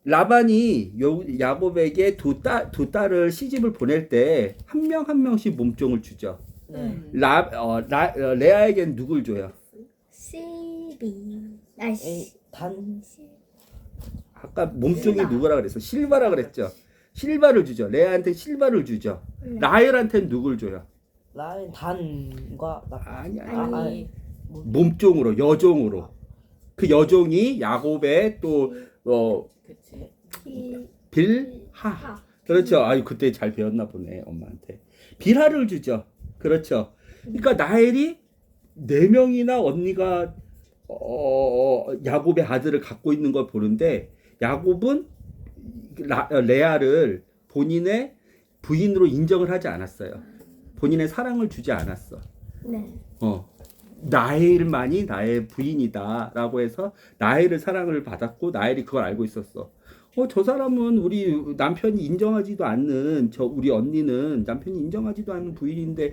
라반이 야곱에게 두 딸을 시집을 보낼 때 한 명 한 명씩 몸종을 주죠. 네. 레아에게는 누굴 줘요? 시비. 단 아까 몸종이 실바. 누구라 그랬어? 실바라 그랬죠. 실바를 주죠. 레아한테 실바를 주죠. 네. 라헬한테는 누굴 줘요? 라인 단과 아니. 아니. 몸종으로, 여종으로. 그 여종이 야곱의 또 그치. 빌하. 그렇죠. 아유, 그때 잘 배웠나 보네, 엄마한테. 빌하를 주죠. 그렇죠. 그러니까 라헬이 4명이나 언니가 야곱의 아들을 갖고 있는 걸 보는데 야곱은 레아를 본인의 부인으로 인정을 하지 않았어요. 본인의 사랑을 주지 않았어. 네. 라헬만이 나의 부인이다라고 해서 라헬을 사랑을 받았고 라헬이 그걸 알고 있었어. 저 사람은 우리 남편이 인정하지도 않는 우리 언니는 남편이 인정하지도 않는 부인인데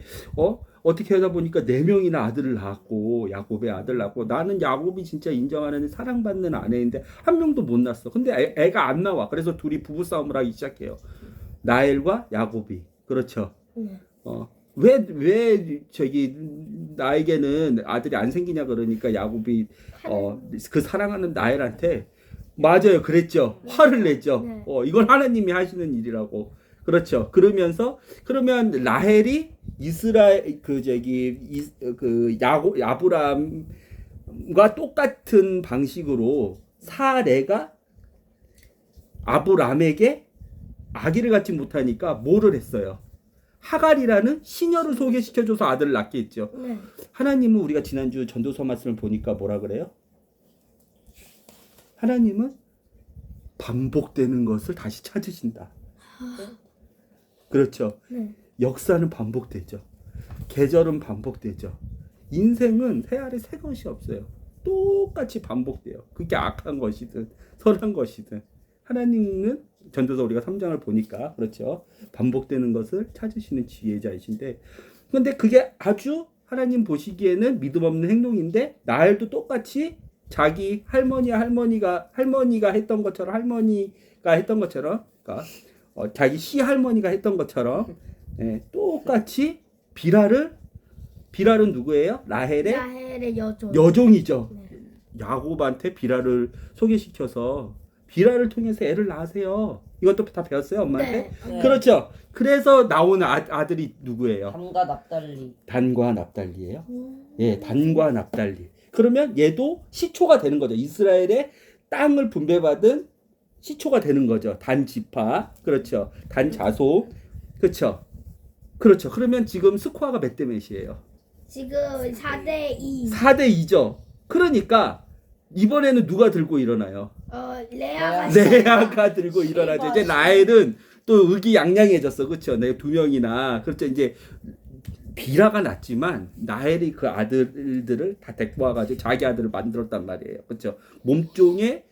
어떻게 하다 보니까 4명이나 아들을 낳았고 야곱의 아들 낳고 나는 야곱이 진짜 인정하는 사랑받는 아내인데 한 명도 못 낳았어. 근데 애가 안 나와. 그래서 둘이 부부싸움을 하기 시작해요. 라헬과 야곱이. 그렇죠. 네. 왜 저기 나에게는 아들이 안 생기냐 그러니까 야곱이 그 사랑하는 라헬한테 맞아요. 그랬죠. 화를 냈죠. 네. 이건 하나님이 하시는 일이라고. 그렇죠. 그러면 라헬이 이스라엘 아브람과 똑같은 방식으로 사레가 아브람에게 아기를 갖지 못하니까 뭐를 했어요? 하갈이라는 시녀를 소개시켜줘서 아들을 낳게 했죠. 네. 하나님은 우리가 지난주 전도서 말씀을 보니까 뭐라 그래요? 하나님은 반복되는 것을 다시 찾으신다. 그렇죠. 네. 역사는 반복되죠. 계절은 반복되죠. 인생은 새 아래 새 것이 없어요. 똑같이 반복돼요. 그게 악한 것이든 선한 것이든. 하나님은 전도서 우리가 3장을 보니까 그렇죠. 반복되는 것을 찾으시는 지혜자이신데 근데 그게 아주 하나님 보시기에는 믿음 없는 행동인데 라헬도 똑같이 자기 할머니가 했던 것처럼 그러니까 자기 시할머니가 했던 것처럼 똑같이 비랄은 누구예요? 라헬의 여종이죠. 네. 야곱한테 비랄을 소개시켜서 비랄을 통해서 애를 낳으세요. 이것도 다 배웠어요, 엄마한테? 네. 그렇죠. 그래서 나오는 아들이 누구예요? 단과 납달리. 단과 납달리예요. 예, 단과 납달리. 그러면 얘도 시초가 되는 거죠. 이스라엘의 땅을 분배받은 시초가 되는 거죠. 단 지파. 그렇죠. 단 자손. 그렇죠. 그렇죠. 그러면 지금 스코어가 몇 대 몇이에요? 지금 4대2. 4대2죠. 그러니까 이번에는 누가 들고 일어나요? 레아가 들고 일어나죠. 이제 라헬은 또 의기양양해졌어. 그렇죠. 내 2명이나. 그렇죠. 이제 비라가 났지만 라헬이 그 아들들을 다 데리고 와가지고 자기 아들을 만들었단 말이에요. 그렇죠. 몸종의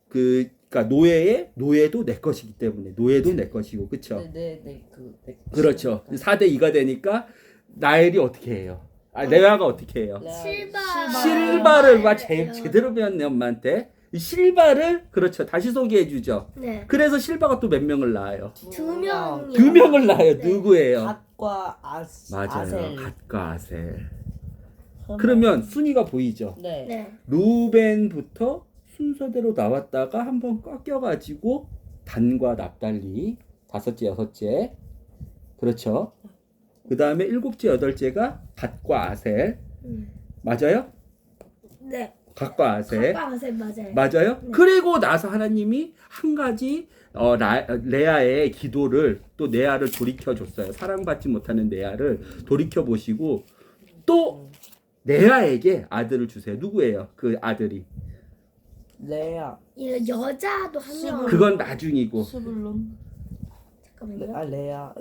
그러니까 노예도 내 것이기 때문에 노예도 내 것이고 그렇죠. 그렇죠. 4대2가 되니까 라헬이 어떻게 해요? 레아가 어떻게 해요? 실바를 제대로 배웠네 엄마한테. 실바를 그렇죠. 다시 소개해 주죠. 네. 그래서 실바가 또 몇 명을 낳아요? 2명이요. 2명을 낳아요. 네. 누구예요? 갓과 맞아요. 아셀. 갓과 아셀. 그러면 순위가 보이죠? 네. 네. 루벤부터 순서대로 나왔다가 한번 꺾여가지고 단과 납달리 5째, 6째. 그렇죠. 그 다음에 7째, 8째가 갓과 아셀. 맞아요? 네. 갓과 아셀. 맞아요. 맞아요? 네. 그리고 나서 하나님이 한 가지 레아의 기도를 또 레아를 돌이켜 줬어요. 사랑받지 못하는 레아를 돌이켜 보시고 또 레아에게 아들을 주세요. 누구예요? 그 아들이. 레아. 여자도 한 명. 그건 나중이고. 스불론. 잠깐만요. 레아.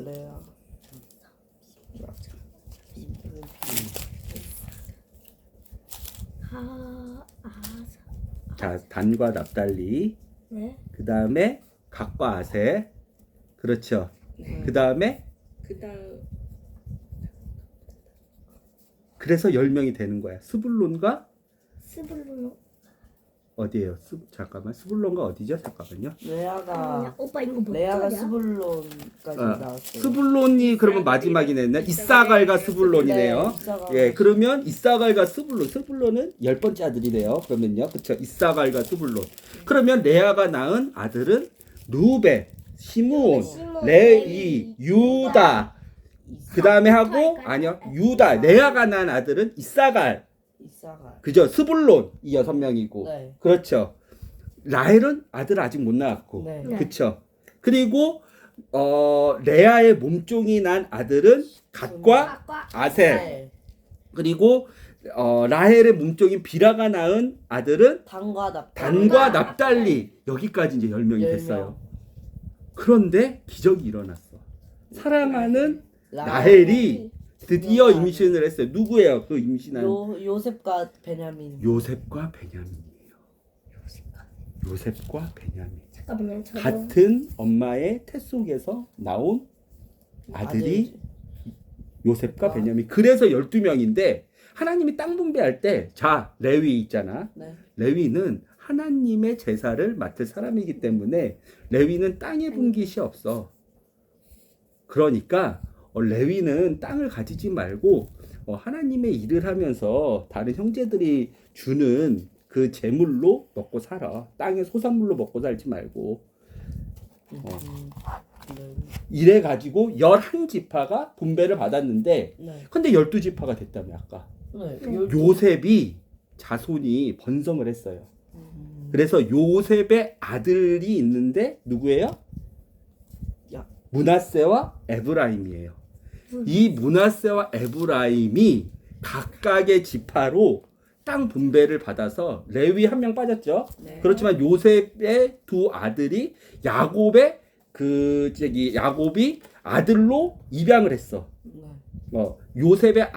자, 단과 납달리. 네. 그 다음에 갓과 아셀. 그렇죠. 그 다음에 그래서 10명이 되는 거야. 스불론과 스불론. 어디예요? 잠깐만. 스불론과 어디죠? 잠깐만요. 레아가 오빠 이거 못 레아가 들어요? 스불론까지 나왔어요. 스불론이 그러면 마지막이네. 이사갈과 스불론이네요. 네, 이사갈. 예, 그러면 이사갈과 스불론은 10번째 아들이래요. 그러면요. 그렇죠. 이사갈과 스불론. 그러면 레아가 낳은 아들은 루벤, 시므온, 레위, 유다. 그다음에 하고 아니요. 유다. 레아가 낳은 아들은 이사갈. 그죠? 스불론 이 6명이고. 네. 그렇죠. 라헬은 아들 아직 못 낳았고. 네. 그렇죠. 그리고 레아의 몸종이 난 아들은 갓과 아셀. 네. 그리고 라헬의 몸종인 비라가 낳은 아들은 단과 납달리. 여기까지 이제 10명이 됐어요. 그런데 기적이 일어났어. 사랑하는 라헬이 드디어 임신을 했어요. 누구예요? 그 임신한 요셉과 베냐민. 요셉과 베냐민이에요. 요셉과 베냐민. 아버님 저도 같은 엄마의 태 속에서 나온 아들이 요셉과 아. 베냐민. 그래서 12명인데 하나님이 땅 분배할 때 자, 레위 있잖아. 네. 레위는 하나님의 제사를 맡을 사람이기 때문에 레위는 땅에 분깃이 없어. 그러니까 레위는 땅을 가지지 말고 하나님의 일을 하면서 다른 형제들이 주는 그 재물로 먹고 살아. 땅의 소산물로 먹고 살지 말고. 네. 이래 가지고 11지파가 분배를 받았는데 네. 근데 12지파가 됐다며 아까. 네. 요셉이 자손이 번성을 했어요. 그래서 요셉의 아들이 있는데 누구예요? 야. 므낫세와 에브라임이에요. 이 므낫세와 에브라임이 각각의 지파로 땅 분배를 받아서 레위 한 명 빠졌죠. 네. 그렇지만 요셉의 두 아들이 야곱의 야곱이 아들로 입양을 했어. 네. 요셉의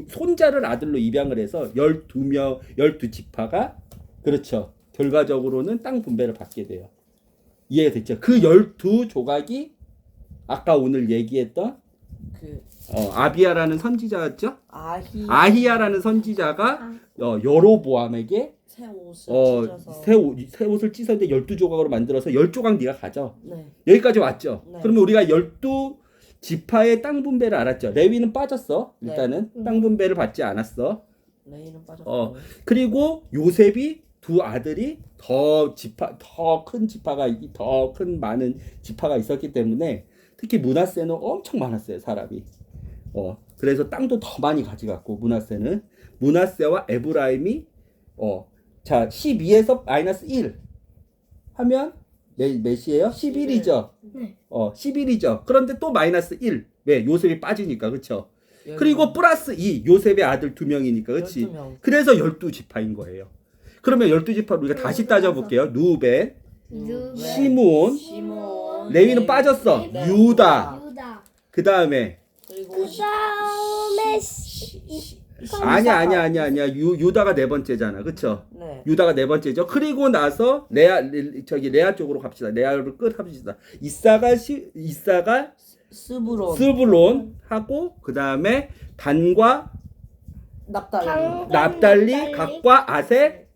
손자를 아들로 입양을 해서 12지파가 그렇죠. 결과적으로는 땅 분배를 받게 돼요. 이해가 됐죠? 그 12조각이 아까 오늘 얘기했던 그 아비야라는 선지자였죠? 아히야라는 선지자가 여로보암에게 새 옷을 찢어서 새 옷을 찢었는데 12조각으로 만들어서 10조각 네가 가져. 네. 여기까지 왔죠? 네. 그러면 우리가 12지파의 땅 분배를 알았죠? 레위는 빠졌어. 일단은 네. 땅 분배를 받지 않았어. 레이는 빠졌고 그리고 요셉이 두 아들이 더 큰 많은 지파가 있었기 때문에 특히 므낫세는 엄청 많았어요, 사람이. 그래서 땅도 더 많이 가져갔고 므낫세와 에브라임이 자 12에서 마이너스 1 하면 몇이에요? 11이죠. 네. 11이죠. 그런데 또 마이너스 1. 왜? 요셉이 빠지니까. 그렇죠? 그리고 플러스 2. 요셉의 아들 2명이니까. 그렇지? 12명. 그래서 12지파인 거예요. 그러면 12지파 우리가 다시 따져볼게요. 누벤, 루벤, 시몬, 레위는 빠졌어. 네. 유다. 유다. 그 다음에 그리고 그다음에 아니야. 유다가 네 번째잖아. 그렇죠? 네. 유다가 네 번째죠. 그리고 나서 레아 쪽으로 갑시다. 레아를 끝합시다. 이사가 스불론 하고 그 다음에 단과 납달리 각과 아세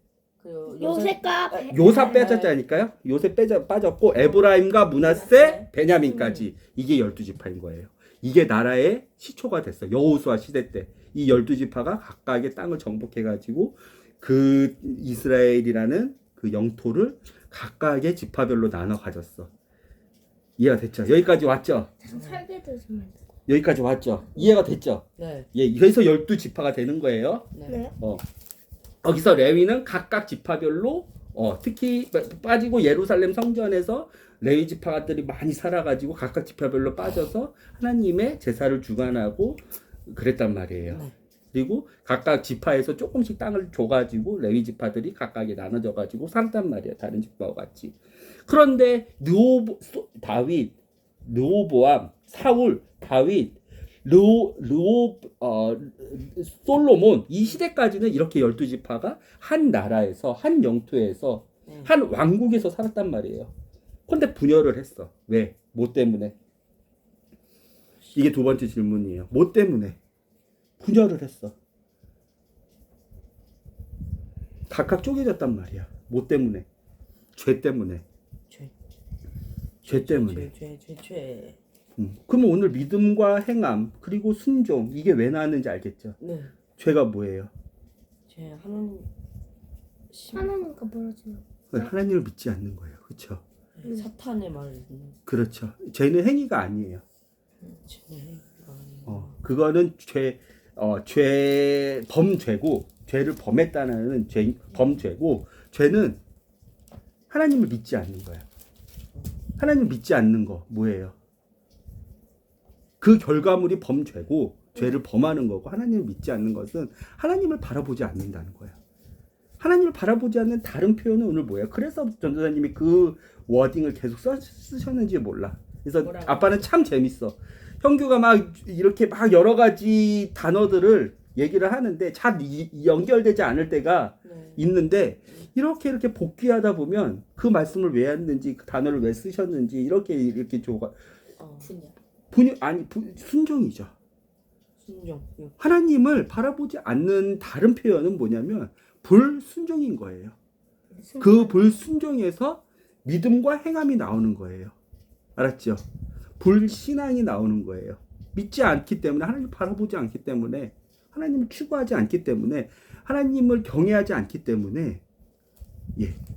그 요셉과 요사 빼졌다니까요. 요셉 빠졌고 에브라임과 므낫세 베냐민까지 이게 12지파인 거예요. 이게 나라의 시초가 됐어. 여호수아 시대 때 이 12지파가 각각의 땅을 정복해 가지고 그 이스라엘이라는 그 영토를 각각의 지파별로 나눠 가졌어. 이해가 됐죠? 여기까지 왔죠? 설계도 좀 해줘. 여기까지 왔죠? 이해가 됐죠? 네. 예, 그래서 12지파가 되는 거예요. 네. 거기서 레위는 각각 지파별로 특히 빠지고 예루살렘 성전에서 레위 지파들이 많이 살아가지고 각각 지파별로 빠져서 하나님의 제사를 주관하고 그랬단 말이에요. 네. 그리고 각각 지파에서 조금씩 땅을 줘가지고 레위 지파들이 각각에 나눠져가지고 살았단 말이에요. 다른 지파와 같이. 그런데 다윗, 르호보암, 사울, 다윗, 솔로몬 이 시대까지는 이렇게 12지파가 한 나라에서 한 영토에서 네. 한 왕국에서 살았단 말이에요. 근데 분열을 했어. 왜? 뭐 때문에? 이게 두 번째 질문이에요. 뭐 때문에? 분열을 했어. 각각 쪼개졌단 말이야. 뭐 때문에? 죄 때문에. 죄 때문에. 죄. 그러면 오늘 믿음과 행함 그리고 순종 이게 왜 나왔는지 알겠죠? 네. 죄가 뭐예요? 죄 하나님 하나님과 멀어지는. 하나님을 믿지 않는 거예요. 그렇죠? 사탄의 말을 듣는 그렇죠. 죄는 행위가 아니에요. 죄가 그거는 범죄고 죄를 범했다는 범죄고 죄는 하나님을 믿지 않는 거예요. 하나님을 믿지 않는 거 뭐예요? 그 결과물이 범죄고 죄를 범하는 거고 하나님을 믿지 않는 것은 하나님을 바라보지 않는다는 거예요. 하나님을 바라보지 않는 다른 표현은 오늘 뭐예요? 그래서 전도사님이 그 워딩을 계속 쓰셨는지 몰라. 그래서 뭐라고? 아빠는 참 재밌어. 형규가 막 이렇게 막 여러 가지 단어들을 얘기를 하는데 잘 연결되지 않을 때가 네. 있는데 이렇게 복귀하다 보면 그 말씀을 왜 했는지 그 단어를 왜 쓰셨는지 이렇게 조가 분야. 순종이죠. 순종. 하나님을 바라보지 않는 다른 표현은 뭐냐면 불순종인 거예요. 그 불순종에서 믿음과 행함이 나오는 거예요. 알았죠? 불신앙이 나오는 거예요. 믿지 않기 때문에, 하나님을 바라보지 않기 때문에, 하나님을 추구하지 않기 때문에, 하나님을 경외하지 않기 때문에,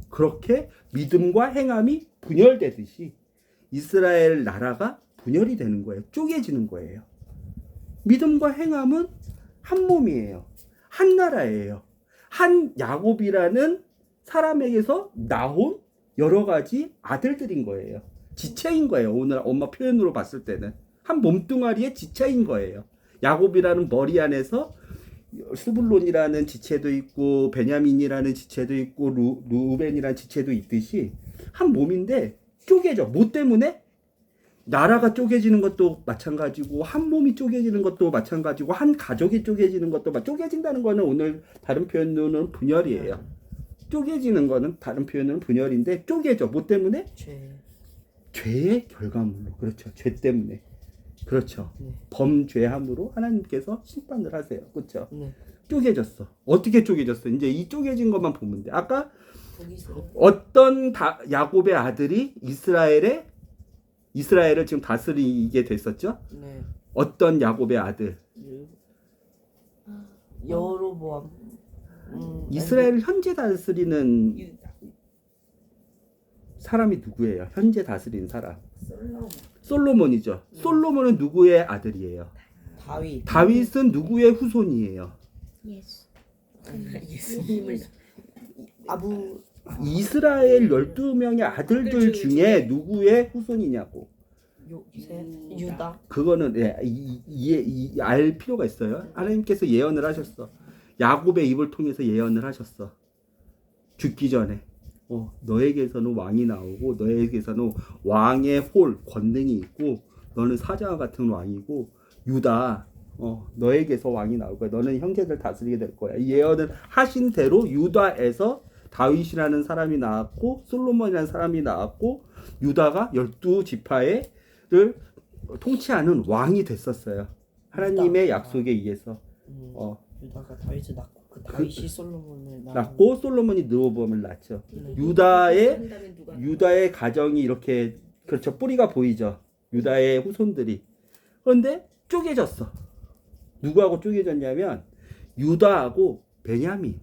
그렇게 믿음과 행함이 분열되듯이 이스라엘 나라가 분열이 되는 거예요. 쪼개지는 거예요. 믿음과 행함은 한 몸이에요. 한 나라예요. 한 야곱이라는 사람에게서 나온 여러 가지 아들들인 거예요. 지체인 거예요. 오늘 엄마 표현으로 봤을 때는 한 몸뚱아리의 지체인 거예요. 야곱이라는 머리 안에서 스불론이라는 지체도 있고 베냐민이라는 지체도 있고 루벤이라는 지체도 있듯이 한 몸인데 쪼개져. 뭐 때문에? 나라가 쪼개지는 것도 마찬가지고 한 몸이 쪼개지는 것도 마찬가지고 한 가족이 쪼개지는 것도 쪼개진다는 거는 오늘 다른 표현으로는 분열이에요. 쪼개지는 거는 다른 표현으로는 분열인데 쪼개져. 뭐 때문에? 죄의 결과물로. 그렇죠. 죄 때문에. 그렇죠. 네. 범죄함으로 하나님께서 심판을 하세요. 그렇죠. 네. 쪼개졌어. 어떻게 쪼개졌어? 이제 이 쪼개진 것만 보면 돼. 아까 거기서 어떤 야곱의 아들이 이스라엘을 지금 다스리게 됐었죠? 네. 어떤 야곱의 아들? 여로보암. 이스라엘을 현재 다스리는 유다. 사람이 누구예요? 현재 다스리는 사람. 솔로몬. 솔로몬이죠. 솔로몬은 누구의 아들이에요? 다윗. 다윗은 누구의 후손이에요? 예수. 예수님을 아부. 이스라엘 12명의 아들들 중에 누구의 후손이냐고. 유다. 그거는 알 필요가 있어요. 하나님께서 예언을 하셨어. 야곱의 입을 통해서 예언을 하셨어. 죽기 전에 너에게서는 왕이 나오고 너에게서는 왕의 권능이 있고 너는 사자와 같은 왕이고 유다 너에게서 왕이 나올 거야. 너는 형제들 다스리게 될 거야. 이 예언을 하신 대로 유다에서 다윗이라는 사람이 나왔고 솔로몬이라는 사람이 나왔고 유다가 12지파를 통치하는 왕이 됐었어요. 하나님의 약속에 의해서 유다가 다윗을 낳고 그 다윗이 솔로몬을 낳고 솔로몬이 르호보암을 낳죠. 네. 유다의 가정이 이렇게 그렇죠. 뿌리가 보이죠. 유다의 후손들이. 그런데 쪼개졌어. 누구하고 쪼개졌냐면 유다하고 베냐민.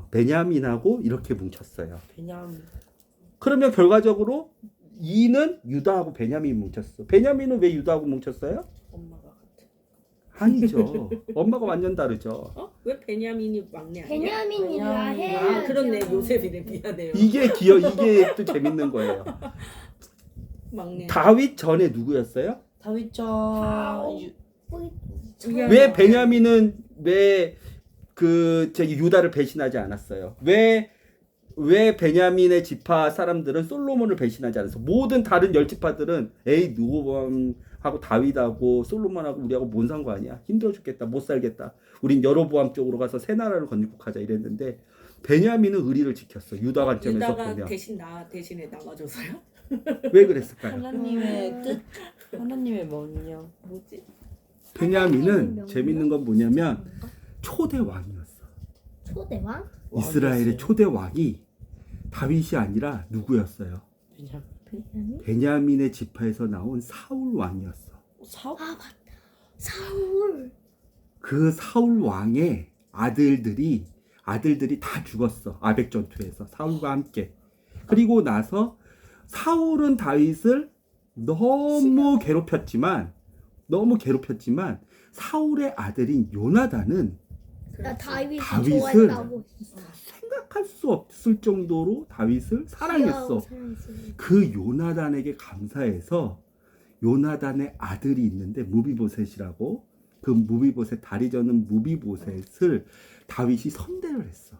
베냐민하고 이렇게 뭉쳤어요. 베냐민. 그러면 결과적으로 이는 유다하고 베냐민이 뭉쳤어. 베냐민은 왜 유다하고 뭉쳤어요? 엄마가 같은. 아니죠. 엄마가 완전 다르죠. 왜 베냐민이 막내 아니야? 베냐민이 라헬. 아 그렇네. 요셉이네. 미안해요. 이게 또 재밌는 거예요. 막내. 다윗 전에 누구였어요? 다윗 왜 베냐민은 유다를 배신하지 않았어요? 왜 베냐민의 지파 사람들은 솔로몬을 배신하지 않았어? 모든 다른 10지파들은 르호보암하고 다윗하고 솔로몬하고 우리하고 뭔 상관이야? 힘들어 죽겠다. 못 살겠다. 우린 여로보암 쪽으로 가서 새 나라를 건국하자 이랬는데 베냐민은 의리를 지켰어. 유다 관점에서 유다가 보면. 대신에 나가줘서요? 왜 그랬을까요? 하나님의 뜻, 하나님의 명령. 뭐지? 베냐민은 재밌는 건 뭐냐면 초대 왕이었어. 초대왕? 이스라엘의 초대 왕이 다윗이 아니라 누구였어요? 베냐민의 지파에서 나온 사울 왕이었어. 사울? 아 맞다. 사울. 그 사울 왕의 아들들이 다 죽었어. 아벡 전투에서 사울과 함께. 그리고 나서 사울은 다윗을 너무 괴롭혔지만 사울의 아들인 요나단은 나 다윗을 다윗을 좋아했다고. 생각할 수 없을 정도로 다윗을 사랑했어. 그 요나단에게 감사해서 요나단의 아들이 있는데 무비보셋이라고, 그 무비보셋, 다리 저는 무비보셋을 다윗이 선대를 했어.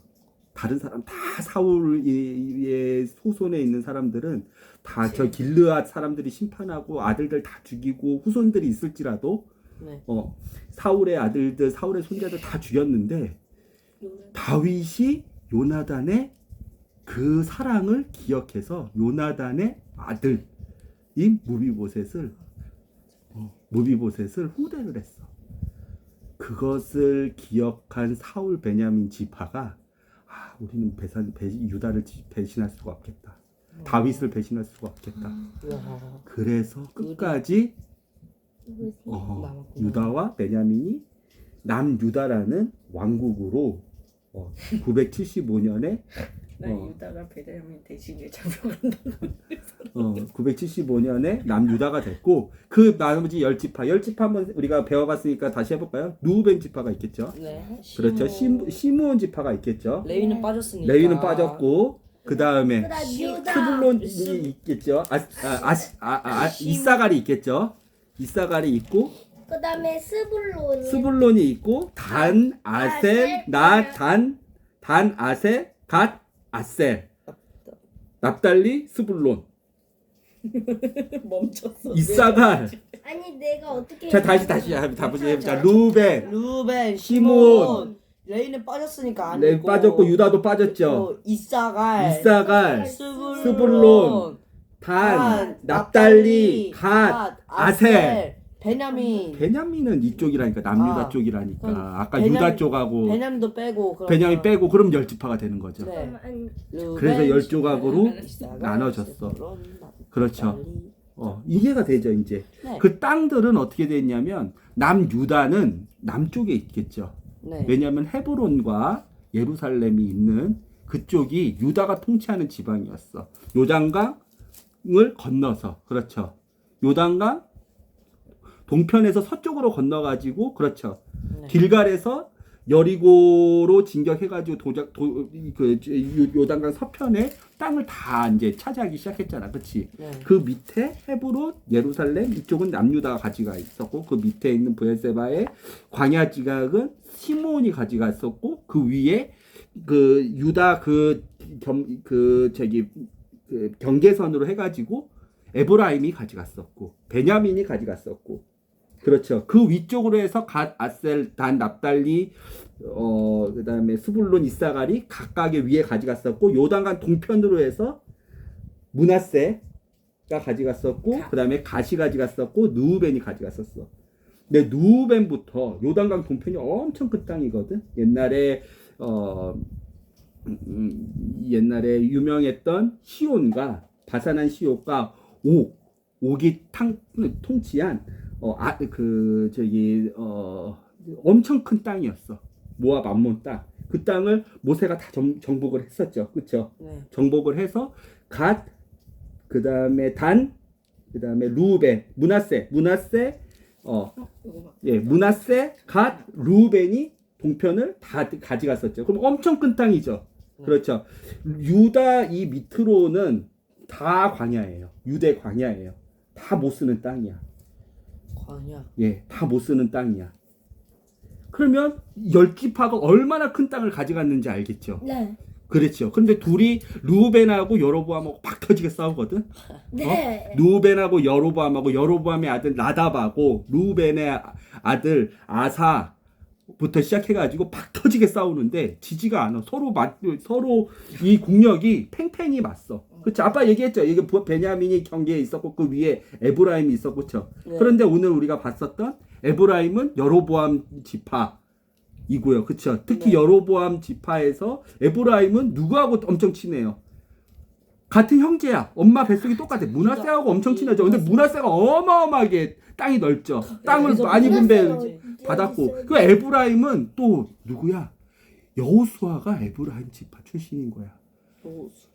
다른 사람 다 사울의 후손에 있는 사람들은 다 저 길르앗 사람들이 심판하고 아들들 다 죽이고 후손들이 있을지라도 네. 사울의 아들들, 사울의 손자들 다 죽였는데 다윗이 요나단의 그 사랑을 기억해서 요나단의 아들인 무비보셋을 후대를 했어. 그것을 기억한 사울 베냐민 지파가 우리는 유다를 배신할 수가 없겠다. 다윗을 배신할 수가 없겠다. 와. 그래서 끝까지 누구지? 유다와 베냐민이 남유다라는 왕국으로 975년에 나 유다가 베냐민 대신에 잡으러 간다. 975년에 남유다가 됐고 그 나머지 10지파 한번 우리가 배워봤으니까 다시 해볼까요? 루벤 지파가 있겠죠. 네. 그렇죠. 시므온 지파가 있겠죠. 레위는 빠졌으니까. 레위는 빠졌고 그 다음에 그다음 유다. 스불론이 있겠죠. 이사갈이 있겠죠. 이사갈이 있고 그다음에 스불론이 있고 단, 아셀, 단, 아셀, 갓, 아셀, 납달리, 스불론, 멈췄어. 이사갈. 아니 내가 어떻게 자 다시 해보자. 루벤, 루벤, 시몬. 시몬. 레위는 빠졌으니까 아니고. 레위 빠졌고 유다도 빠졌죠. 이사갈, 스불론, 단, 납달리, 갓, 아셀. 베냐민은 이쪽이라니까 남유다 쪽이라니까 아까 유다 쪽하고 베냐민도 빼고 베냐민 빼고 그럼 10지파가 되는 거죠. 네. 그래서 10조각으로 이사갈, 나눠졌어. 스불론, 그렇죠. 납달리. 이해가 되죠 이제. 네. 그 땅들은 어떻게 됐냐면 남유다는 남쪽에 있겠죠. 네. 왜냐하면 헤브론과 예루살렘이 있는 그쪽이 유다가 통치하는 지방이었어. 요단강을 건너서 그렇죠. 요단강 동편에서 서쪽으로 건너가지고 그렇죠. 네. 길갈에서 여리고로 진격해가지고 요단강 서편에 땅을 다 이제 차지하기 시작했잖아, 그렇지? 네. 그 밑에 헤브론, 예루살렘 이쪽은 남유다가 가지가 있었고 그 밑에 있는 브엘세바의 광야 지각은 시므온이 가지가 있었고 그 위에 그 유다 경계선으로 해가지고 에브라임이 가져갔었고 베냐민이 가져갔었고 그렇죠. 그 위쪽으로 해서 갓, 아셀, 단, 납달리 그다음에 스불론, 이사갈이 각각의 위에 가져갔었고 요단강 동편으로 해서 므낫세가 가져갔었고 그다음에 갓이 가져갔었고 누우벤이 가져갔었어. 근데 누우벤부터 요단강 동편이 엄청 큰 땅이거든. 옛날에 유명했던 시온과 바산한 시온과 옥이 통치한 엄청 큰 땅이었어. 모압 암몬 땅. 그 땅을 모세가 다 정복을 했었죠. 그렇죠? 네. 정복을 해서 갓, 그다음에 단, 그다음에 루벤, 므낫세, 갓, 루벤이 동편을 다 가져갔었죠. 그럼 엄청 큰 땅이죠. 그렇죠. 유다 이 밑으로는 다 광야예요. 유대 광야예요. 다 못 쓰는 땅이야. 광야. 예, 다 못 쓰는 땅이야. 그러면 10지파가 얼마나 큰 땅을 가져갔는지 알겠죠? 네. 그렇죠. 근데 둘이 루벤하고 여로보암하고 막 터지게 싸우거든. 네. 루벤하고 여로보암하고 여로보암의 아들 나답하고 루벤의 아들 아사부터 시작해가지고 막 터지게 싸우는데 지지가 않아. 서로 이 국력이 팽팽히 맞서. 그렇죠. 아빠 얘기했죠. 이게 베냐민이 경계에 있었고 그 위에 에브라임이 있었고, 그렇죠. 네. 그런데 오늘 우리가 봤었던 에브라임은 여로보암 지파이고요, 그렇죠. 특히 네. 여로보암 지파에서 에브라임은 누구하고 엄청 친해요. 같은 형제야. 엄마 뱃속이 똑같아. 므낫세하고 엄청 친하죠. 근데 므낫세가 어마어마하게 땅이 넓죠. 땅을 그래서 많이 므낫세는 분배 받았고, 그 에브라임은 또 누구야? 여호수아가 에브라임 지파 출신인 거야.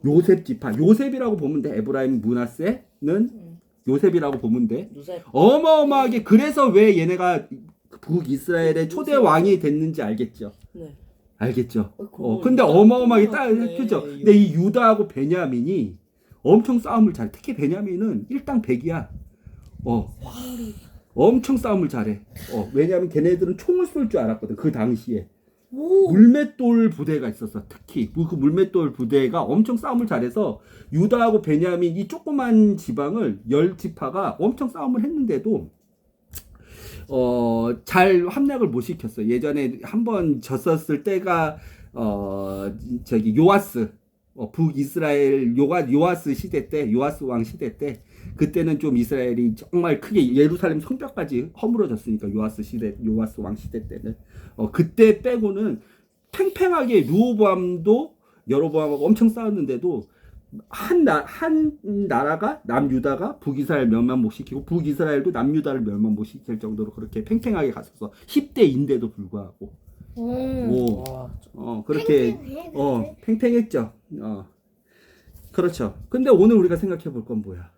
요셉 지파. 요셉이라고 보면 돼. 에브라임 므낫세는 요셉이라고 보면 돼. 요셉. 어마어마하게. 그래서 왜 얘네가 북이스라엘의 초대 왕이 됐는지 알겠죠. 네. 알겠죠. 그건 근데 어마어마하게 네. 그죠. 근데 이 유다하고 베냐민이 엄청 싸움을 잘해. 특히 베냐민은 일당백이야. 엄청 싸움을 잘해. 왜냐하면 걔네들은 총을 쏠 줄 알았거든. 그 당시에. 물맷돌 부대가 있었어. 특히 그 물맷돌 부대가 엄청 싸움을 잘해서 유다하고 베냐민 이 조그만 지방을 10지파가 엄청 싸움을 했는데도 잘 함락을 못 시켰어. 예전에 한번 졌었을 때가 저기 요아스 북이스라엘 요아스 시대 때, 요아스 왕 시대 때, 그때는 좀 이스라엘이 정말 크게 예루살렘 성벽까지 허물어졌으니까 요아스 왕 시대 때는 그때 빼고는 팽팽하게 르호보암도 여로보암하고 엄청 싸웠는데도 한 나라가 남유다가 북이스라엘 멸망 못 시키고 북이스라엘도 남유다를 멸망 못 시킬 정도로 그렇게 팽팽하게 갔었어. 10대인데도 불구하고. 오. 와, 그렇게 팽팽해, 팽팽했죠. 그렇죠. 근데 오늘 우리가 생각해 볼 건 뭐야?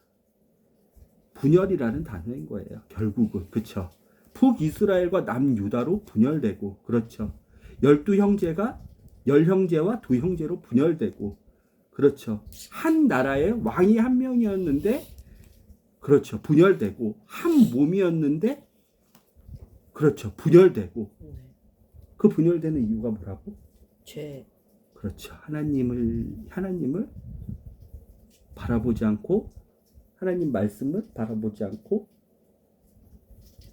분열이라는 단어인 거예요. 결국은. 그렇죠. 북이스라엘과 남유다로 분열되고, 그렇죠. 12형제가 10형제와 2형제로 분열되고, 그렇죠. 한 나라의 왕이 한 명이었는데, 그렇죠. 분열되고, 한 몸이었는데, 그렇죠. 분열되고, 네. 그 분열되는 이유가 뭐라고? 죄. 그렇죠. 하나님을 바라보지 않고, 하나님 말씀을 바라보지 않고,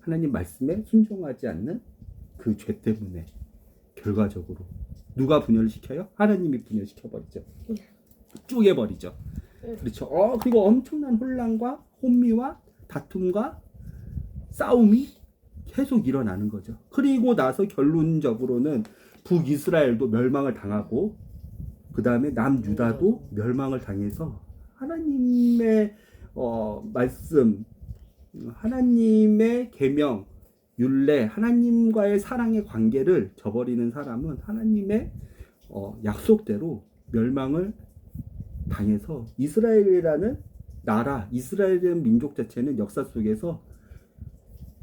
하나님 말씀에 순종하지 않는 그 죄 때문에 결과적으로 누가 분열을 시켜요? 하나님이 분열시켜버리죠. 쪼개버리죠. 그렇죠. 그리고 엄청난 혼란과 혼미와 다툼과 싸움이 계속 일어나는 거죠. 그리고 나서 결론적으로는 북이스라엘도 멸망을 당하고, 그 다음에 남유다도 멸망을 당해서 하나님의 말씀, 하나님의 계명, 율례, 하나님과의 사랑의 관계를 저버리는 사람은 하나님의 약속대로 멸망을 당해서 이스라엘이라는 나라, 이스라엘이라는 민족 자체는 역사 속에서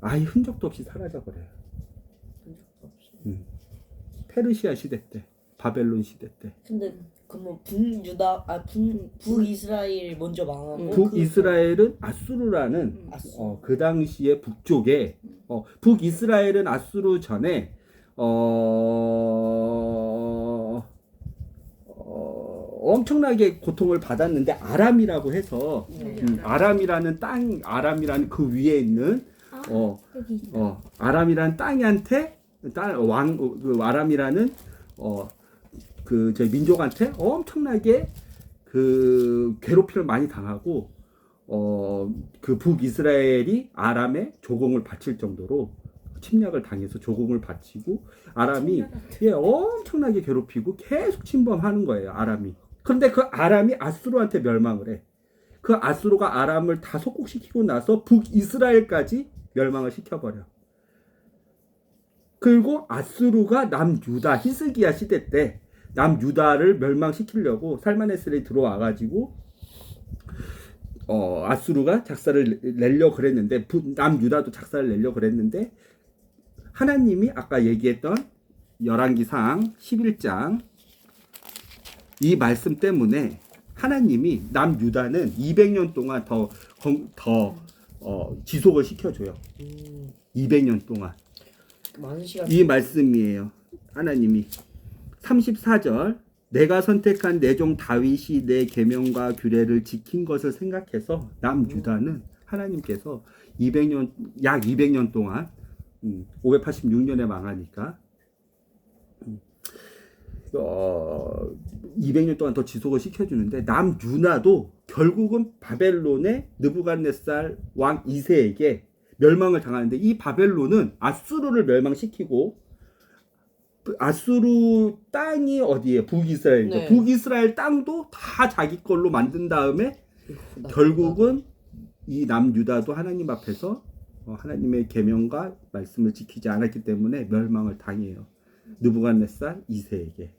아예 흔적도 없이 사라져버려요. 흔적도 없이. 페르시아 시대 때, 바벨론 시대 때. 근데 그러면 북이스라엘 먼저 망하고 북이스라엘은 아수르라는 아수르. 그 당시에 북쪽에 북이스라엘은 아수르 전에 엄청나게 고통을 받았는데 아람이라고 해서 아람이라는 그 위에 있는 여기 있다. 아람이라는 땅한테 그 아람이라는 저희 민족한테 엄청나게 그 괴롭힘을 많이 당하고 그 북이스라엘이 아람에 조공을 바칠 정도로 침략을 당해서 조공을 바치고 아람이 엄청나게 괴롭히고 계속 침범하는 거예요. 아람이. 그런데 그 아람이 아수르한테 멸망을 해. 그 아수르가 아람을 다 속국시키고 나서 북이스라엘까지 멸망을 시켜버려. 그리고 아수르가 남유다 히스기야 시대 때 남유다를 멸망시키려고 살마네스를 들어와가지고 아수르가 작사를 내려 그랬는데 남유다도 작사를 내려 그랬는데 하나님이 아까 얘기했던 열왕기상 11장 이 말씀 때문에 하나님이 남유다는 200년 동안 더 지속을 시켜줘요. 200년 동안. 많은 시간. 이 말씀이에요. 하나님이 34절 내가 선택한 내 종 다윗이 내 계명과 규례를 지킨 것을 생각해서 남유다는 하나님께서 약 200년 동안 586년에 망하니까 200년 동안 더 지속을 시켜주는데 남유다도 결국은 바벨론의 느부갓네살 왕 2세에게 멸망을 당하는데 이 바벨론은 아수르를 멸망시키고 아수르 땅이 어디에 북이스라엘이죠. 네. 북이스라엘 땅도 다 자기 걸로 만든 다음에 결국은 이 남유다도 하나님 앞에서 하나님의 계명과 말씀을 지키지 않았기 때문에 멸망을 당해요. 느부갓네살 2세에게.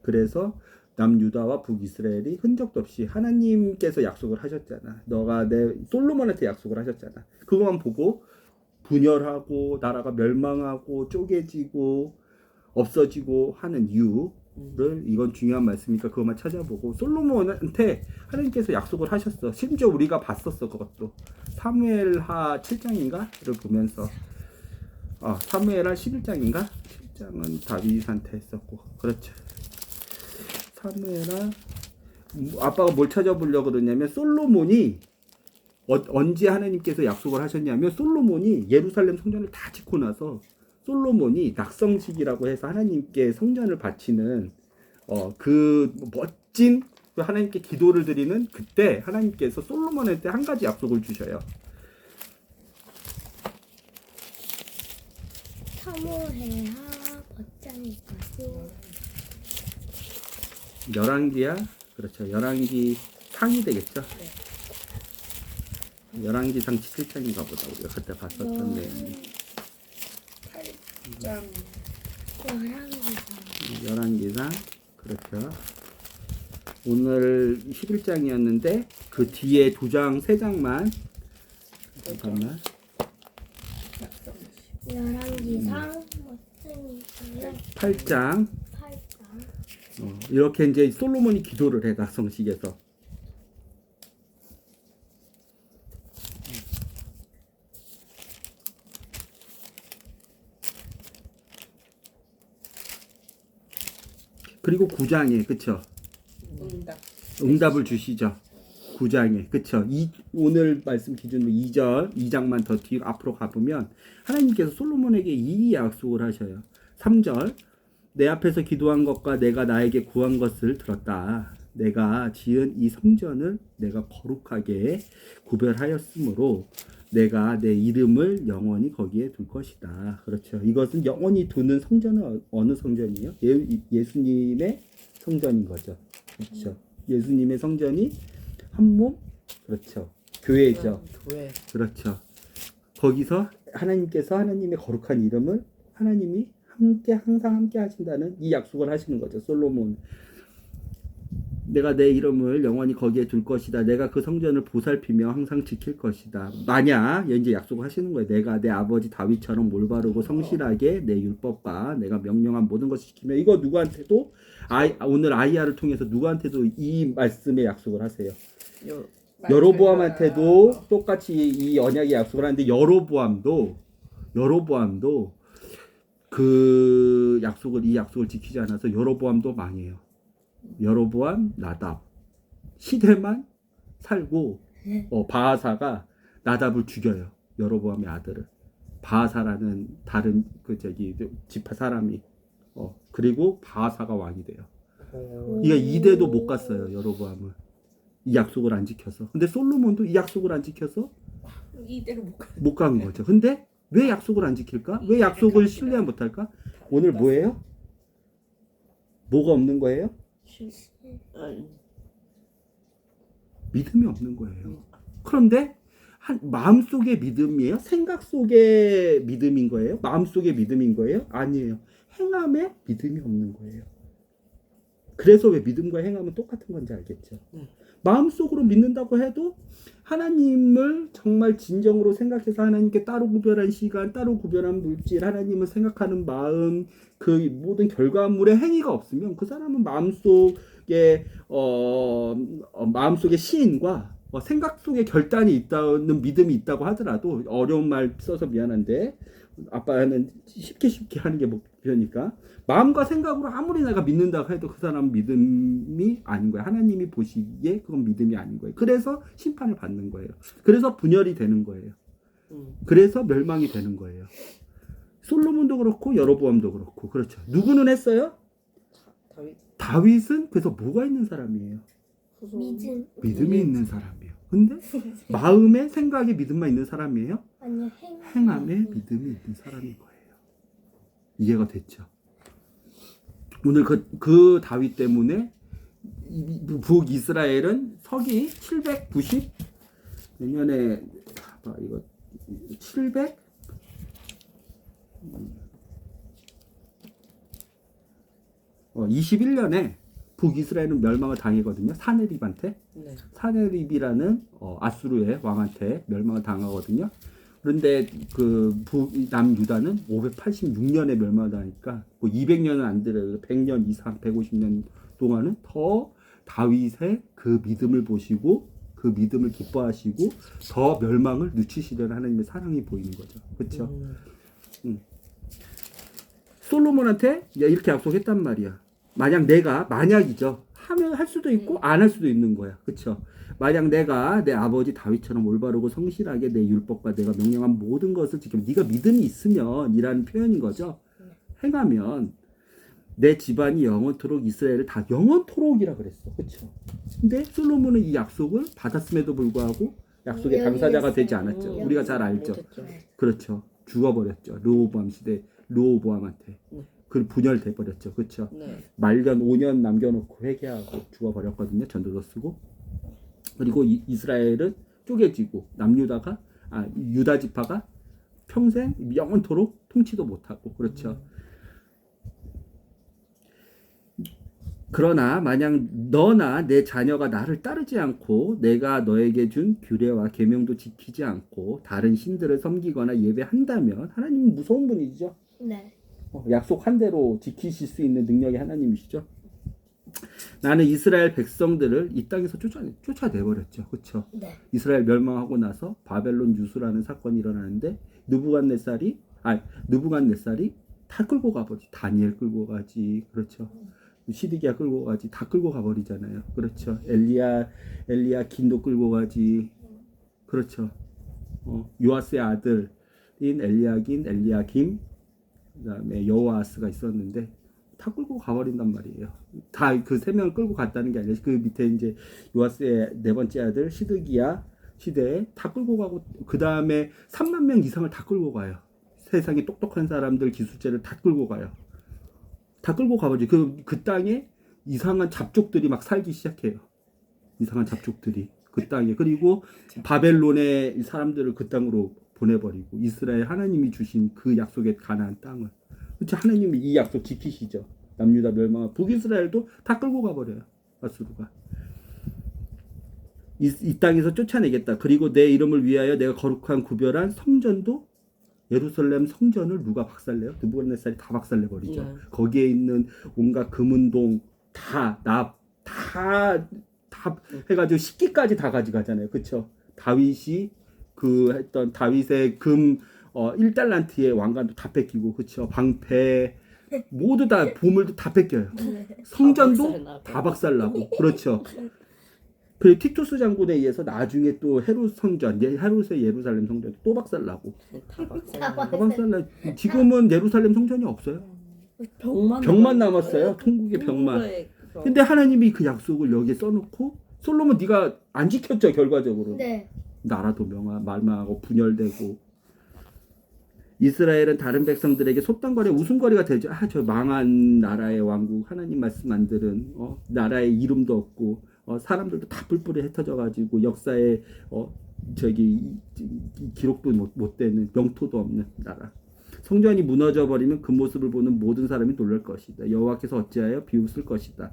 그래서 남유다와 북이스라엘이 흔적도 없이 하나님께서 약속을 하셨잖아. 너가 내 솔로몬한테 약속을 하셨잖아. 그것만 보고 분열하고 나라가 멸망하고 쪼개지고 없어지고 하는 이유를 이건 중요한 말씀이니까 그것만 찾아보고 솔로몬한테 하나님께서 약속을 하셨어. 심지어 우리가 봤었어. 그것도 사무엘하 7장인가를 보면서 사무엘하 11장인가? 7장은 다윗한테 했었고 그렇죠. 사무엘하 아빠가 뭘 찾아보려고 그러냐면 솔로몬이 언제 하나님께서 약속을 하셨냐면 솔로몬이 예루살렘 성전을 다 짓고 나서 솔로몬이 낙성식이라고 해서 하나님께 성전을 바치는 그 멋진 그 하나님께 기도를 드리는 그때 하나님께서 솔로몬한테 한 가지 약속을 주셔요. 사모해야 벗자니까지. 열왕기야. 그렇죠. 열왕기 상이 되겠죠. 열왕기상 7장인가 보다 우리가 그때 봤었던 내용. 8장 11개. 열왕기상 그렇죠. 오늘 11장이었는데 그 뒤에 2장 3장만 잠깐만. 11기상 벗자니까요. 8장 8장. 이렇게 이제 솔로몬이 기도를 해 낙성식에서. 그리고 9장에 그쵸 응답을 주시죠. 9장에 그쵸 오늘 말씀 기준으로 2장만 더 뒤로 앞으로 가보면 하나님께서 솔로몬에게 이 약속을 하셔요. 3절 내 앞에서 기도한 것과 내가 나에게 구한 것을 들었다. 내가 지은 이 성전을 내가 거룩하게 구별하였으므로 내가 내 이름을 영원히 거기에 둘 것이다. 그렇죠. 이것은 영원히 두는 성전은 어느 성전이에요? 예수님의 성전인 거죠. 그렇죠. 예수님의 성전이 한 몸, 그렇죠. 교회죠. 교회. 그렇죠. 거기서 하나님께서 하나님의 거룩한 이름을 하나님이 항상 함께 하신다는 이 약속을 하시는 거죠. 솔로몬. 내가 내 이름을 영원히 거기에 둘 것이다. 내가 그 성전을 보살피며 항상 지킬 것이다. 만약 이제 약속을 하시는 거예요. 내가 내 아버지 다윗처럼 올바르고 성실하게 내 율법과 내가 명령한 모든 것을 지키며 이거 누구한테도 오늘 아이야를 통해서 누구한테도 이 말씀의 약속을 하세요. 여로보암한테도 똑같이 이 언약의 약속을 하는데 여로보암도 그 이 약속을 지키지 않아서 여로보암도 망해요. 여로보암, 나답 시대만 살고 바하사가 나답을 죽여요. 여로보암의 아들을 바하사라는 다른 지파 사람이 그리고 바하사가 왕이 돼요. 이가 2대도 못 갔어요. 여로보암은 이 약속을 안 지켜서. 근데 솔로몬도 이 약속을 안 지켜서 이대로 못 간 거죠. 근데 왜 약속을 안 지킬까? 왜 약속을 신뢰 못할까? 오늘 뭐예요? 뭐가 없는 거예요? 믿음이 없는 거예요. 그런데 마음속의 믿음이에요? 생각 속의 믿음인 거예요? 마음속의 믿음인 거예요? 아니에요. 행함에 믿음이 없는 거예요. 그래서 왜 믿음과 행함은 똑같은 건지 알겠죠? 마음속으로 믿는다고 해도 하나님을 정말 진정으로 생각해서 하나님께 따로 구별한 시간, 따로 구별한 물질, 하나님을 생각하는 마음, 그 모든 결과물의 행위가 없으면 그 사람은 마음속에 시인과 생각 속에 결단이 있다는 믿음이 있다고 하더라도 어려운 말 써서 미안한데 아빠는 쉽게 하는 게 목표니까 마음과 생각으로 아무리 내가 믿는다고 해도 그 사람은 믿음이 아닌 거예요. 하나님이 보시기에 그건 믿음이 아닌 거예요. 그래서 심판을 받는 거예요. 그래서 분열이 되는 거예요. 그래서 멸망이 되는 거예요. 솔로몬도 그렇고 여로보암도 그렇고 그렇죠. 누구는 했어요? 다윗은 그래서 뭐가 있는 사람이에요? 믿음이 있는 사람이에요. 근데 마음에 생각에 믿음만 있는 사람이에요? 아니요, 행함에 믿음이 있는 사람인 거예요. 이해가 됐죠? 오늘 그 다윗 때문에 북이스라엘은 서기 790 내년에 이거 21년에 북이스라엘은 멸망을 당하거든요. 사네립한테. 네. 사네립이라는 아수르의 왕한테 멸망을 당하거든요. 그런데 그 남유다는 586년에 멸망을 당하니까 뭐 200년은 안 되더라도 100년 이상 150년 동안은 더 다윗의 그 믿음을 보시고 그 믿음을 기뻐하시고 더 멸망을 늦추시려는 하나님의 사랑이 보이는 거죠. 그렇죠? 솔로몬한테 이렇게 약속했단 말이야. 만약이죠. 하면 할 수도 있고 안 할 수도 있는 거야. 그렇죠? 만약 내가 내 아버지 다윗처럼 올바르고 성실하게 내 율법과 내가 명령한 모든 것을 지금 네가 믿음이 있으면 이라는 표현인 거죠. 행하면 내 집안이 영원토록 이스라엘을 다 영원토록이라 그랬어. 그렇죠? 근데 솔로몬은 이 약속을 받았음에도 불구하고 약속의 여기 당사자가 있어요. 되지 않았죠. 여기 우리가 잘 알죠. 못했죠. 그렇죠. 죽어버렸죠. 르호보암 시대 르호보암한테 그 분열돼 버렸죠. 그렇죠. 네. 말년 5년 남겨놓고 회개하고 죽어버렸거든요. 전도서 쓰고. 그리고 이스라엘은 쪼개지고 남유다가 유다 지파가 평생 영원토록 통치도 못하고 그렇죠. 그러나 만약 너나 내 자녀가 나를 따르지 않고 내가 너에게 준 규례와 계명도 지키지 않고 다른 신들을 섬기거나 예배한다면 하나님은 무서운 분이죠. 네. 약속한 대로 지키실 수 있는 능력의 하나님이시죠. 나는 이스라엘 백성들을 이 땅에서 쫓아내버렸죠. 그렇죠? 네. 이스라엘 멸망하고 나서 바벨론 유수라는 사건이 일어나는데 느부갓네살이 다 끌고 가버리지. 다니엘 끌고 가지. 그렇죠. 시드기야 끌고 가지. 다 끌고 가버리잖아요. 그렇죠. 엘리야긴도 끌고 가지. 그렇죠. 요아스의 아들인 엘리야김 그다음에 여호아스가 있었는데 다 끌고 가버린단 말이에요. 다 그 세 명을 끌고 갔다는 게 아니라 그 밑에 이제 요아스의 네 번째 아들 시드기야 시대에 다 끌고 가고 그 다음에 3만 명 이상을 다 끌고 가요. 세상에 똑똑한 사람들 기술자를 다 끌고 가요. 다 끌고 가버리지. 그 땅에 이상한 잡족들이 막 살기 시작해요. 이상한 잡족들이 그 땅에. 그리고 바벨론의 사람들을 그 땅으로 보내버리고 이스라엘 하나님이 주신 그 약속의 가나안 땅을. 그렇죠. 하나님이 이 약속 지키시죠. 남유다 멸망한 북이스라엘도 다 끌고 가버려요. 아수르가. 이 땅에서 쫓아내겠다. 그리고 내 이름을 위하여 내가 거룩한 구별한 성전도 예루살렘 성전을 누가 박살내요? 느부갓네살이 다 박살내버리죠. 거기에 있는 온갖 금은동 다 해가지고 식기까지 다 가져가잖아요. 그렇죠? 다윗이 했던 다윗의 금 1달란트의 왕관도 다 뺏기고, 그렇죠? 방패 모두 다 보물도 다 뺏겨요. 성전도 다 박살나고, 그렇죠? 그리고 티투스 장군에 의해서 나중에 또 헤롯 성전, 헤롯의 예루살렘 성전 또 박살나고. 다 다 박살나. 지금은 예루살렘 성전이 없어요. 벽만 남았어요. 통곡의 벽만. 근데 하나님이 그 약속을 여기에 써놓고 솔로몬 네가 안 지켰죠 결과적으로. 네. 나라도 멸망하고 분열되고. 이스라엘은 다른 백성들에게 속단거리 웃음거리가 되죠. 저 망한 나라의 왕국 하나님 말씀 안 들은 나라의 이름도 없고 사람들도 다 뿔뿔이 흩어져 가지고 역사에 기록도 못 되는 명토도 없는 나라. 성전이 무너져 버리면 그 모습을 보는 모든 사람이 놀랄 것이다. 여호와께서 어찌하여 비웃을 것이다.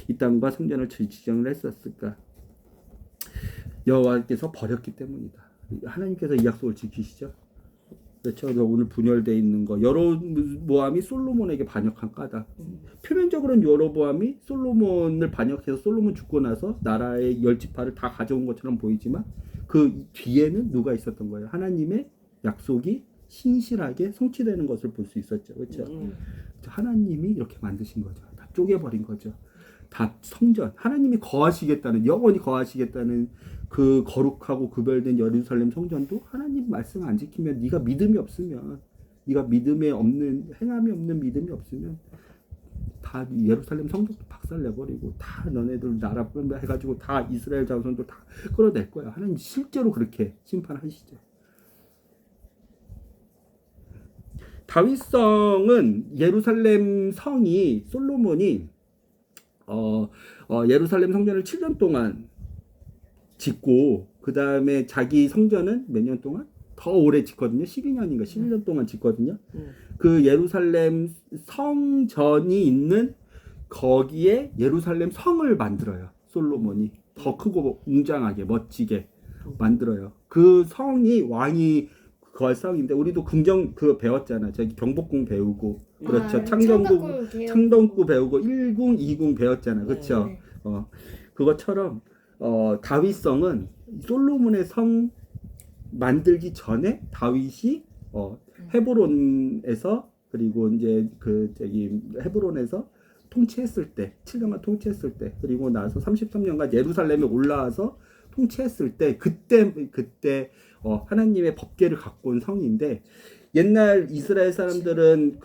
이 땅과 성전을 지정을 했었을까? 여호와께서 버렸기 때문이다. 하나님께서 이 약속을 지키시죠. 그렇죠. 오늘 분열되어 있는 거 여로보암이 솔로몬에게 반역한 까닭. 표면적으로는 여로보암이 솔로몬을 반역해서 솔로몬 죽고 나서 나라의 10지파를 다 가져온 것처럼 보이지만 그 뒤에는 누가 있었던 거예요? 하나님의 약속이 신실하게 성취되는 것을 볼 수 있었죠. 그렇죠? 하나님이 이렇게 만드신 거죠. 다 쪼개버린 거죠. 다 성전, 하나님이 거하시겠다는, 영원히 거하시겠다는 그 거룩하고 구별된 예루살렘 성전도 하나님 말씀 안 지키면, 네가 믿음이 없으면, 네가 믿음에 없는, 행함이 없는 믿음이 없으면 다 예루살렘 성전도 박살내버리고 다 너네들 나라 해가지고 다 이스라엘 자손들 다 끌어낼 거야. 하나님 실제로 그렇게 심판하시죠. 다윗성은 예루살렘 성이 솔로몬이 예루살렘 성전을 7년 동안 짓고 그 다음에 자기 성전은 몇 년 동안? 더 오래 짓거든요. 12년인가 11년 동안 짓거든요. 그 예루살렘 성전이 있는 거기에 예루살렘 성을 만들어요. 솔로몬이 더 크고 웅장하게 멋지게 만들어요. 그 성이 왕이 거할 성인데 우리도 궁정 배웠잖아. 저기 경복궁 배우고 그렇죠. 창동궁 배우고 1궁, 2궁 배웠잖아. 그렇죠. 네. 그것처럼 다윗성은 솔로몬의 성 만들기 전에 다윗이 헤브론에서 그리고 이제 헤브론에서 통치했을 때, 7년간 통치했을 때, 그리고 나서 33년간 예루살렘에 올라와서 통치했을 때, 그때 하나님의 법궤를 갖고 온 성인데, 옛날 이스라엘 사람들은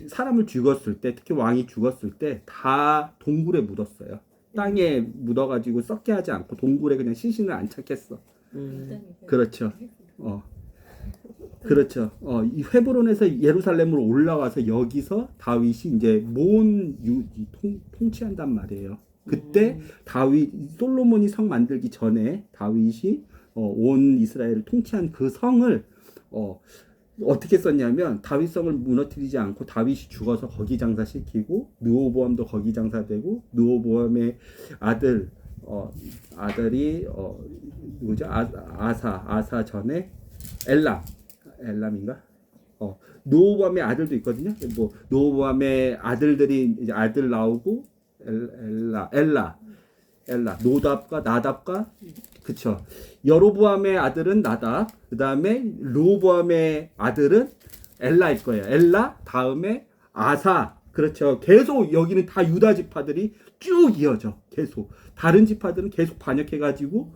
사람을 죽었을 때, 특히 왕이 죽었을 때 다 동굴에 묻었어요. 땅에 묻어가지고 썩게 하지 않고 동굴에 그냥 시신을 안착했어. 그렇죠. 그렇죠. 이 헤브론에서 예루살렘으로 올라와서 여기서 다윗이 이제 통치한단 말이에요. 그때 솔로몬이 성 만들기 전에 다윗이 온 이스라엘을 통치한 그 성을 어떻게 썼냐면 다윗성을 무너뜨리지 않고 다윗이 죽어서 거기 장사시키고 르호보암도 거기 장사되고 르호보암의 아들이 누구죠? 아사 전에 엘람인가? 르호보암의 아들도 있거든요. 뭐 르호보암의 아들들이 이제 아들 나오고 엘라 노답과 나답과 그쵸. 여로보암의 아들은 나답, 그 다음에 르호보암의 아들은 엘라일 거예요. 엘라 다음에 아사. 그렇죠. 계속 여기는 다 유다 지파들이 쭉 이어져. 계속 다른 지파들은 계속 반역해가지고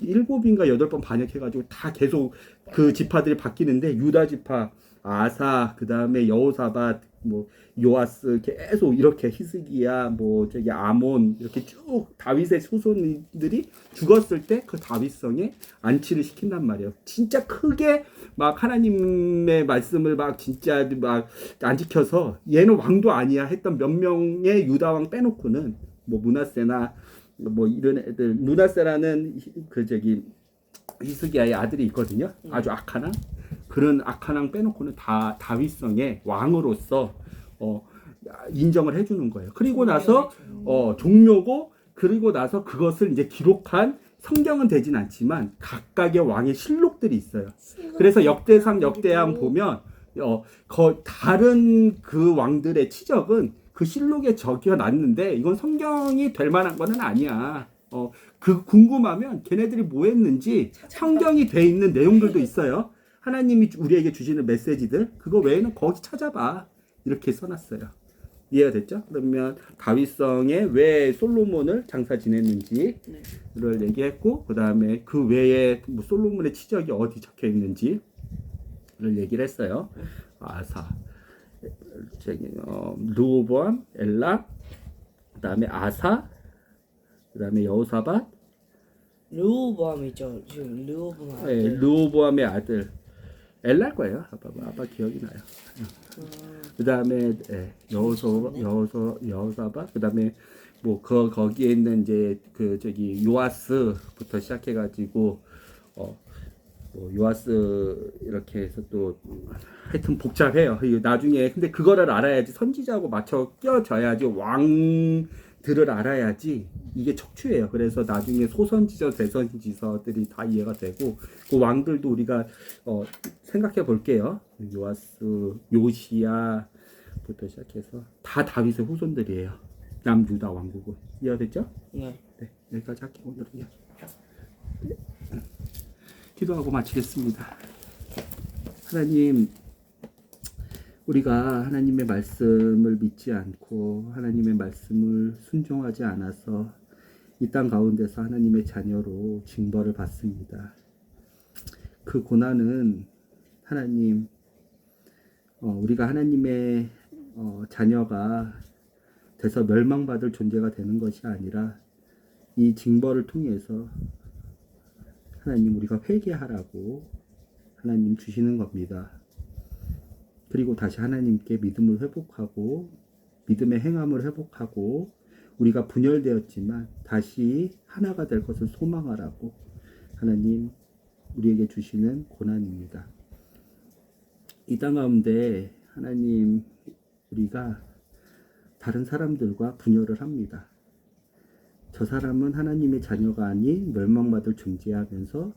일곱인가 8번 반역해가지고 다 계속 그 지파들이 바뀌는데 유다 지파 아사, 그 다음에 여호사밧, 뭐 요아스 계속 이렇게 히스기야, 뭐 저기 아몬 이렇게 쭉 다윗의 후손들이 죽었을 때 그 다윗성에 안치를 시킨단 말이에요. 진짜 크게 막 하나님의 말씀을 막 진짜 막 안 지켜서 얘는 왕도 아니야 했던 몇 명의 유다 왕 빼놓고는 뭐 므낫세나 뭐 이런 애들, 므낫세라는 히스기야의 아들이 있거든요. 아주 악한 왕. 그런 악한 왕 빼놓고는 다 다윗성의 왕으로서 인정을 해주는 거예요. 그리고 나서 종묘고, 그리고 나서 그것을 이제 기록한 성경은 되진 않지만 각각의 왕의 실록들이 있어요. 그래서 역대상 역대양 보면 다른 그 왕들의 치적은 그 실록에 적혀놨는데 이건 성경이 될 만한 거는 아니야. 궁금하면 걔네들이 뭐 했는지 성경이 돼 있는 내용들도 있어요. 하나님이 우리에게 주시는 메시지들, 그거 외에는 거기 찾아봐. 이렇게 써놨어요. 이해가 됐죠? 그러면 다윗성에 왜 솔로몬을 장사 지냈는지를 얘기했고, 그 다음에 그 외에 뭐 솔로몬의 치적이 어디 적혀 있는지를 얘기를 했어요. 아사, 르호보암, 엘라, 그 다음에 아사, 그 다음에 여호사밧, 르호보암이죠. 지금 르호보암. 네, 르호보암의 아들 엘라일 거예요. 아빠 기억이 나요. 그 다음에 여호사밧, 그 다음에 뭐 거기에 있는 이제 요아스부터 시작해가지고 뭐 요아스 이렇게 해서 또 하여튼 복잡해요. 나중에 근데 그거를 알아야지, 선지자하고 맞춰 껴져야지, 왕들을 알아야지 이게 척추예요. 그래서 나중에 소선지서 대선지서들이 다 이해가 되고, 그 왕들도 우리가 생각해 볼게요. 요아스, 요시야부터 시작해서 다 다윗의 후손들이에요. 남유다 왕국은. 이해됐죠? 네. 네, 여기까지 할게요. 오늘은요. 기도하고 마치겠습니다. 하나님, 우리가 하나님의 말씀을 믿지 않고 하나님의 말씀을 순종하지 않아서 이 땅 가운데서 하나님의 자녀로 징벌을 받습니다. 그 고난은 하나님, 우리가 하나님의 자녀가 돼서 멸망받을 존재가 되는 것이 아니라 이 징벌을 통해서 하나님, 우리가 회개하라고 하나님 주시는 겁니다. 그리고 다시 하나님께 믿음을 회복하고 믿음의 행함을 회복하고 우리가 분열되었지만 다시 하나가 될 것을 소망하라고 하나님 우리에게 주시는 고난입니다. 이 땅 가운데 하나님, 우리가 다른 사람들과 분열을 합니다. 저 사람은 하나님의 자녀가 아닌 멸망받을 존재하면서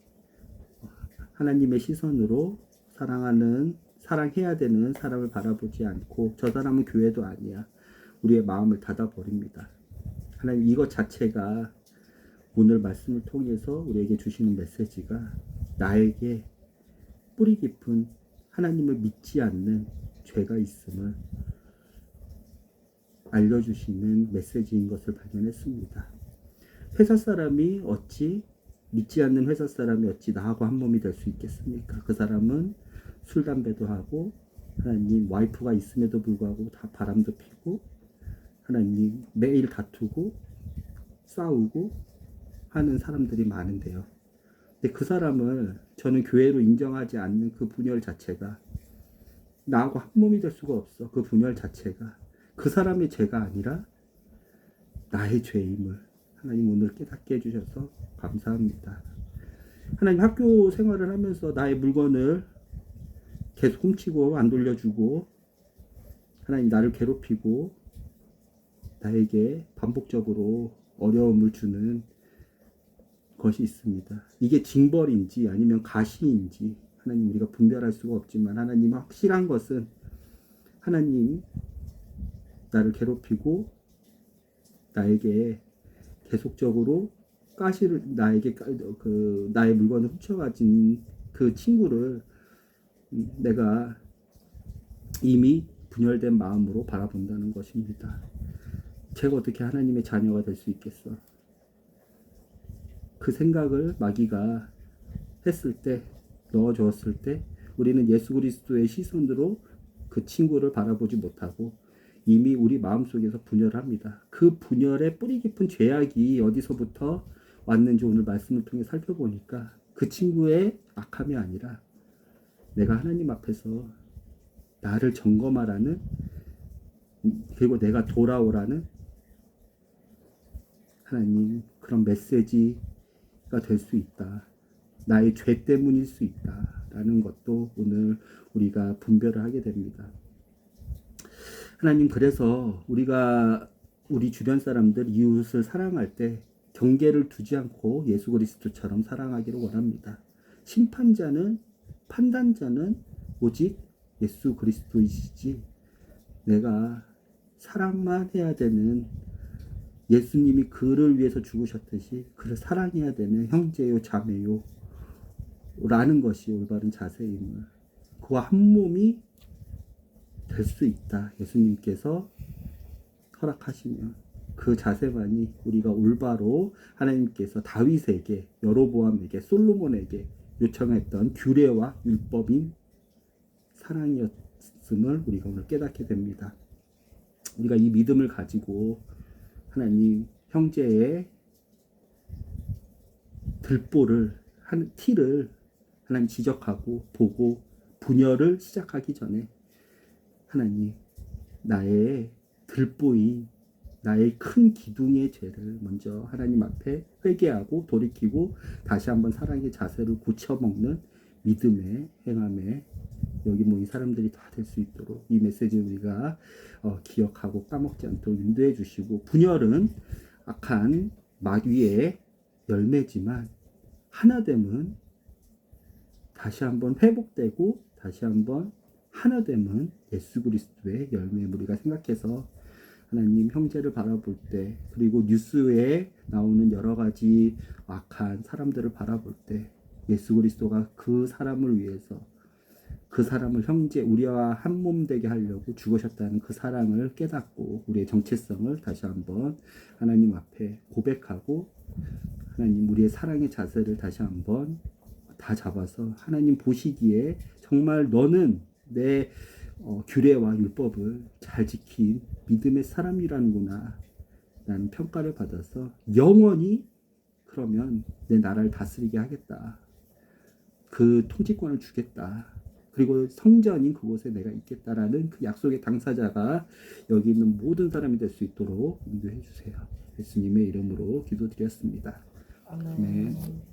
하나님의 시선으로 사랑해야 되는 사람을 바라보지 않고, 저 사람은 교회도 아니야, 우리의 마음을 닫아버립니다. 하나님, 이것 자체가 오늘 말씀을 통해서 우리에게 주시는 메시지가 나에게 뿌리 깊은 하나님을 믿지 않는 죄가 있음을 알려주시는 메시지인 것을 발견했습니다. 회사 사람이 어찌 믿지 않는 회사 사람이 어찌 나하고 한 몸이 될 수 있겠습니까? 그 사람은 술 담배도 하고 하나님 와이프가 있음에도 불구하고 다 바람도 피고 하나님 매일 다투고 싸우고 하는 사람들이 많은데요. 근데 그 사람을 저는 교회로 인정하지 않는 그 분열 자체가 나하고 한 몸이 될 수가 없어. 그 분열 자체가 그 사람의 죄가 아니라 나의 죄임을 하나님 오늘 깨닫게 해주셔서 감사합니다. 하나님 학교 생활을 하면서 나의 물건을 계속 훔치고 안 돌려주고 하나님 나를 괴롭히고 나에게 반복적으로 어려움을 주는 것이 있습니다. 이게 징벌인지 아니면 가시인지 하나님 우리가 분별할 수가 없지만 하나님 확실한 것은 하나님 나를 괴롭히고 나에게 계속적으로 가시를 나에게 나의 물건을 훔쳐가진 그 친구를 내가 이미 분열된 마음으로 바라본다는 것입니다. 제가 어떻게 하나님의 자녀가 될 수 있겠어? 그 생각을 마귀가 했을 때, 넣어주었을 때 우리는 예수 그리스도의 시선으로 그 친구를 바라보지 못하고 이미 우리 마음속에서 분열합니다. 그 분열의 뿌리 깊은 죄악이 어디서부터 왔는지 오늘 말씀을 통해 살펴보니까 그 친구의 악함이 아니라 내가 하나님 앞에서 나를 점검하라는 그리고 내가 돌아오라는 하나님 그런 메시지가 될 수 있다. 나의 죄 때문일 수 있다. 라는 것도 오늘 우리가 분별을 하게 됩니다. 하나님 그래서 우리가 우리 주변 사람들 이웃을 사랑할 때 경계를 두지 않고 예수 그리스도처럼 사랑하기를 원합니다. 심판자는 판단자는 오직 예수 그리스도이시지 내가 사랑만 해야 되는 예수님이 그를 위해서 죽으셨듯이 그를 사랑해야 되는 형제요 자매요 라는 것이 올바른 자세임을 그와 한 몸이 될 수 있다. 예수님께서 허락하시면 그 자세만이 우리가 올바로 하나님께서 다윗에게 여로보암에게 솔로몬에게 요청했던 규례와 율법인 사랑이었음을 우리가 오늘 깨닫게 됩니다. 우리가 이 믿음을 가지고 하나님 형제의 들보를 한 티를 하나님 지적하고 보고 분열을 시작하기 전에 하나님 나의 들보인 나의 큰 기둥의 죄를 먼저 하나님 앞에 회개하고 돌이키고 다시 한번 사랑의 자세를 고쳐먹는 믿음의 행함에 여기 모인 사람들이 다 될 수 있도록 이 메시지를 우리가 기억하고 까먹지 않도록 인도해 주시고 분열은 악한 마귀의 열매지만 하나됨은 다시 한번 회복되고 다시 한번 하나됨은 예수 그리스도의 열매를 우리가 생각해서 하나님 형제를 바라볼 때 그리고 뉴스에 나오는 여러 가지 악한 사람들을 바라볼 때 예수 그리스도가 그 사람을 위해서 그 사람을 형제 우리와 한 몸 되게 하려고 죽으셨다는 그 사랑을 깨닫고 우리의 정체성을 다시 한번 하나님 앞에 고백하고 하나님 우리의 사랑의 자세를 다시 한번 다 잡아서 하나님 보시기에 정말 너는 내 규례와 율법을 잘 지킨 믿음의 사람이라는구나 라는 평가를 받아서 영원히 그러면 내 나라를 다스리게 하겠다. 그 통치권을 주겠다. 그리고 성전인 그곳에 내가 있겠다라는 그 약속의 당사자가 여기 있는 모든 사람이 될 수 있도록 인도해 주세요. 예수님의 이름으로 기도드렸습니다. 아멘. 아멘.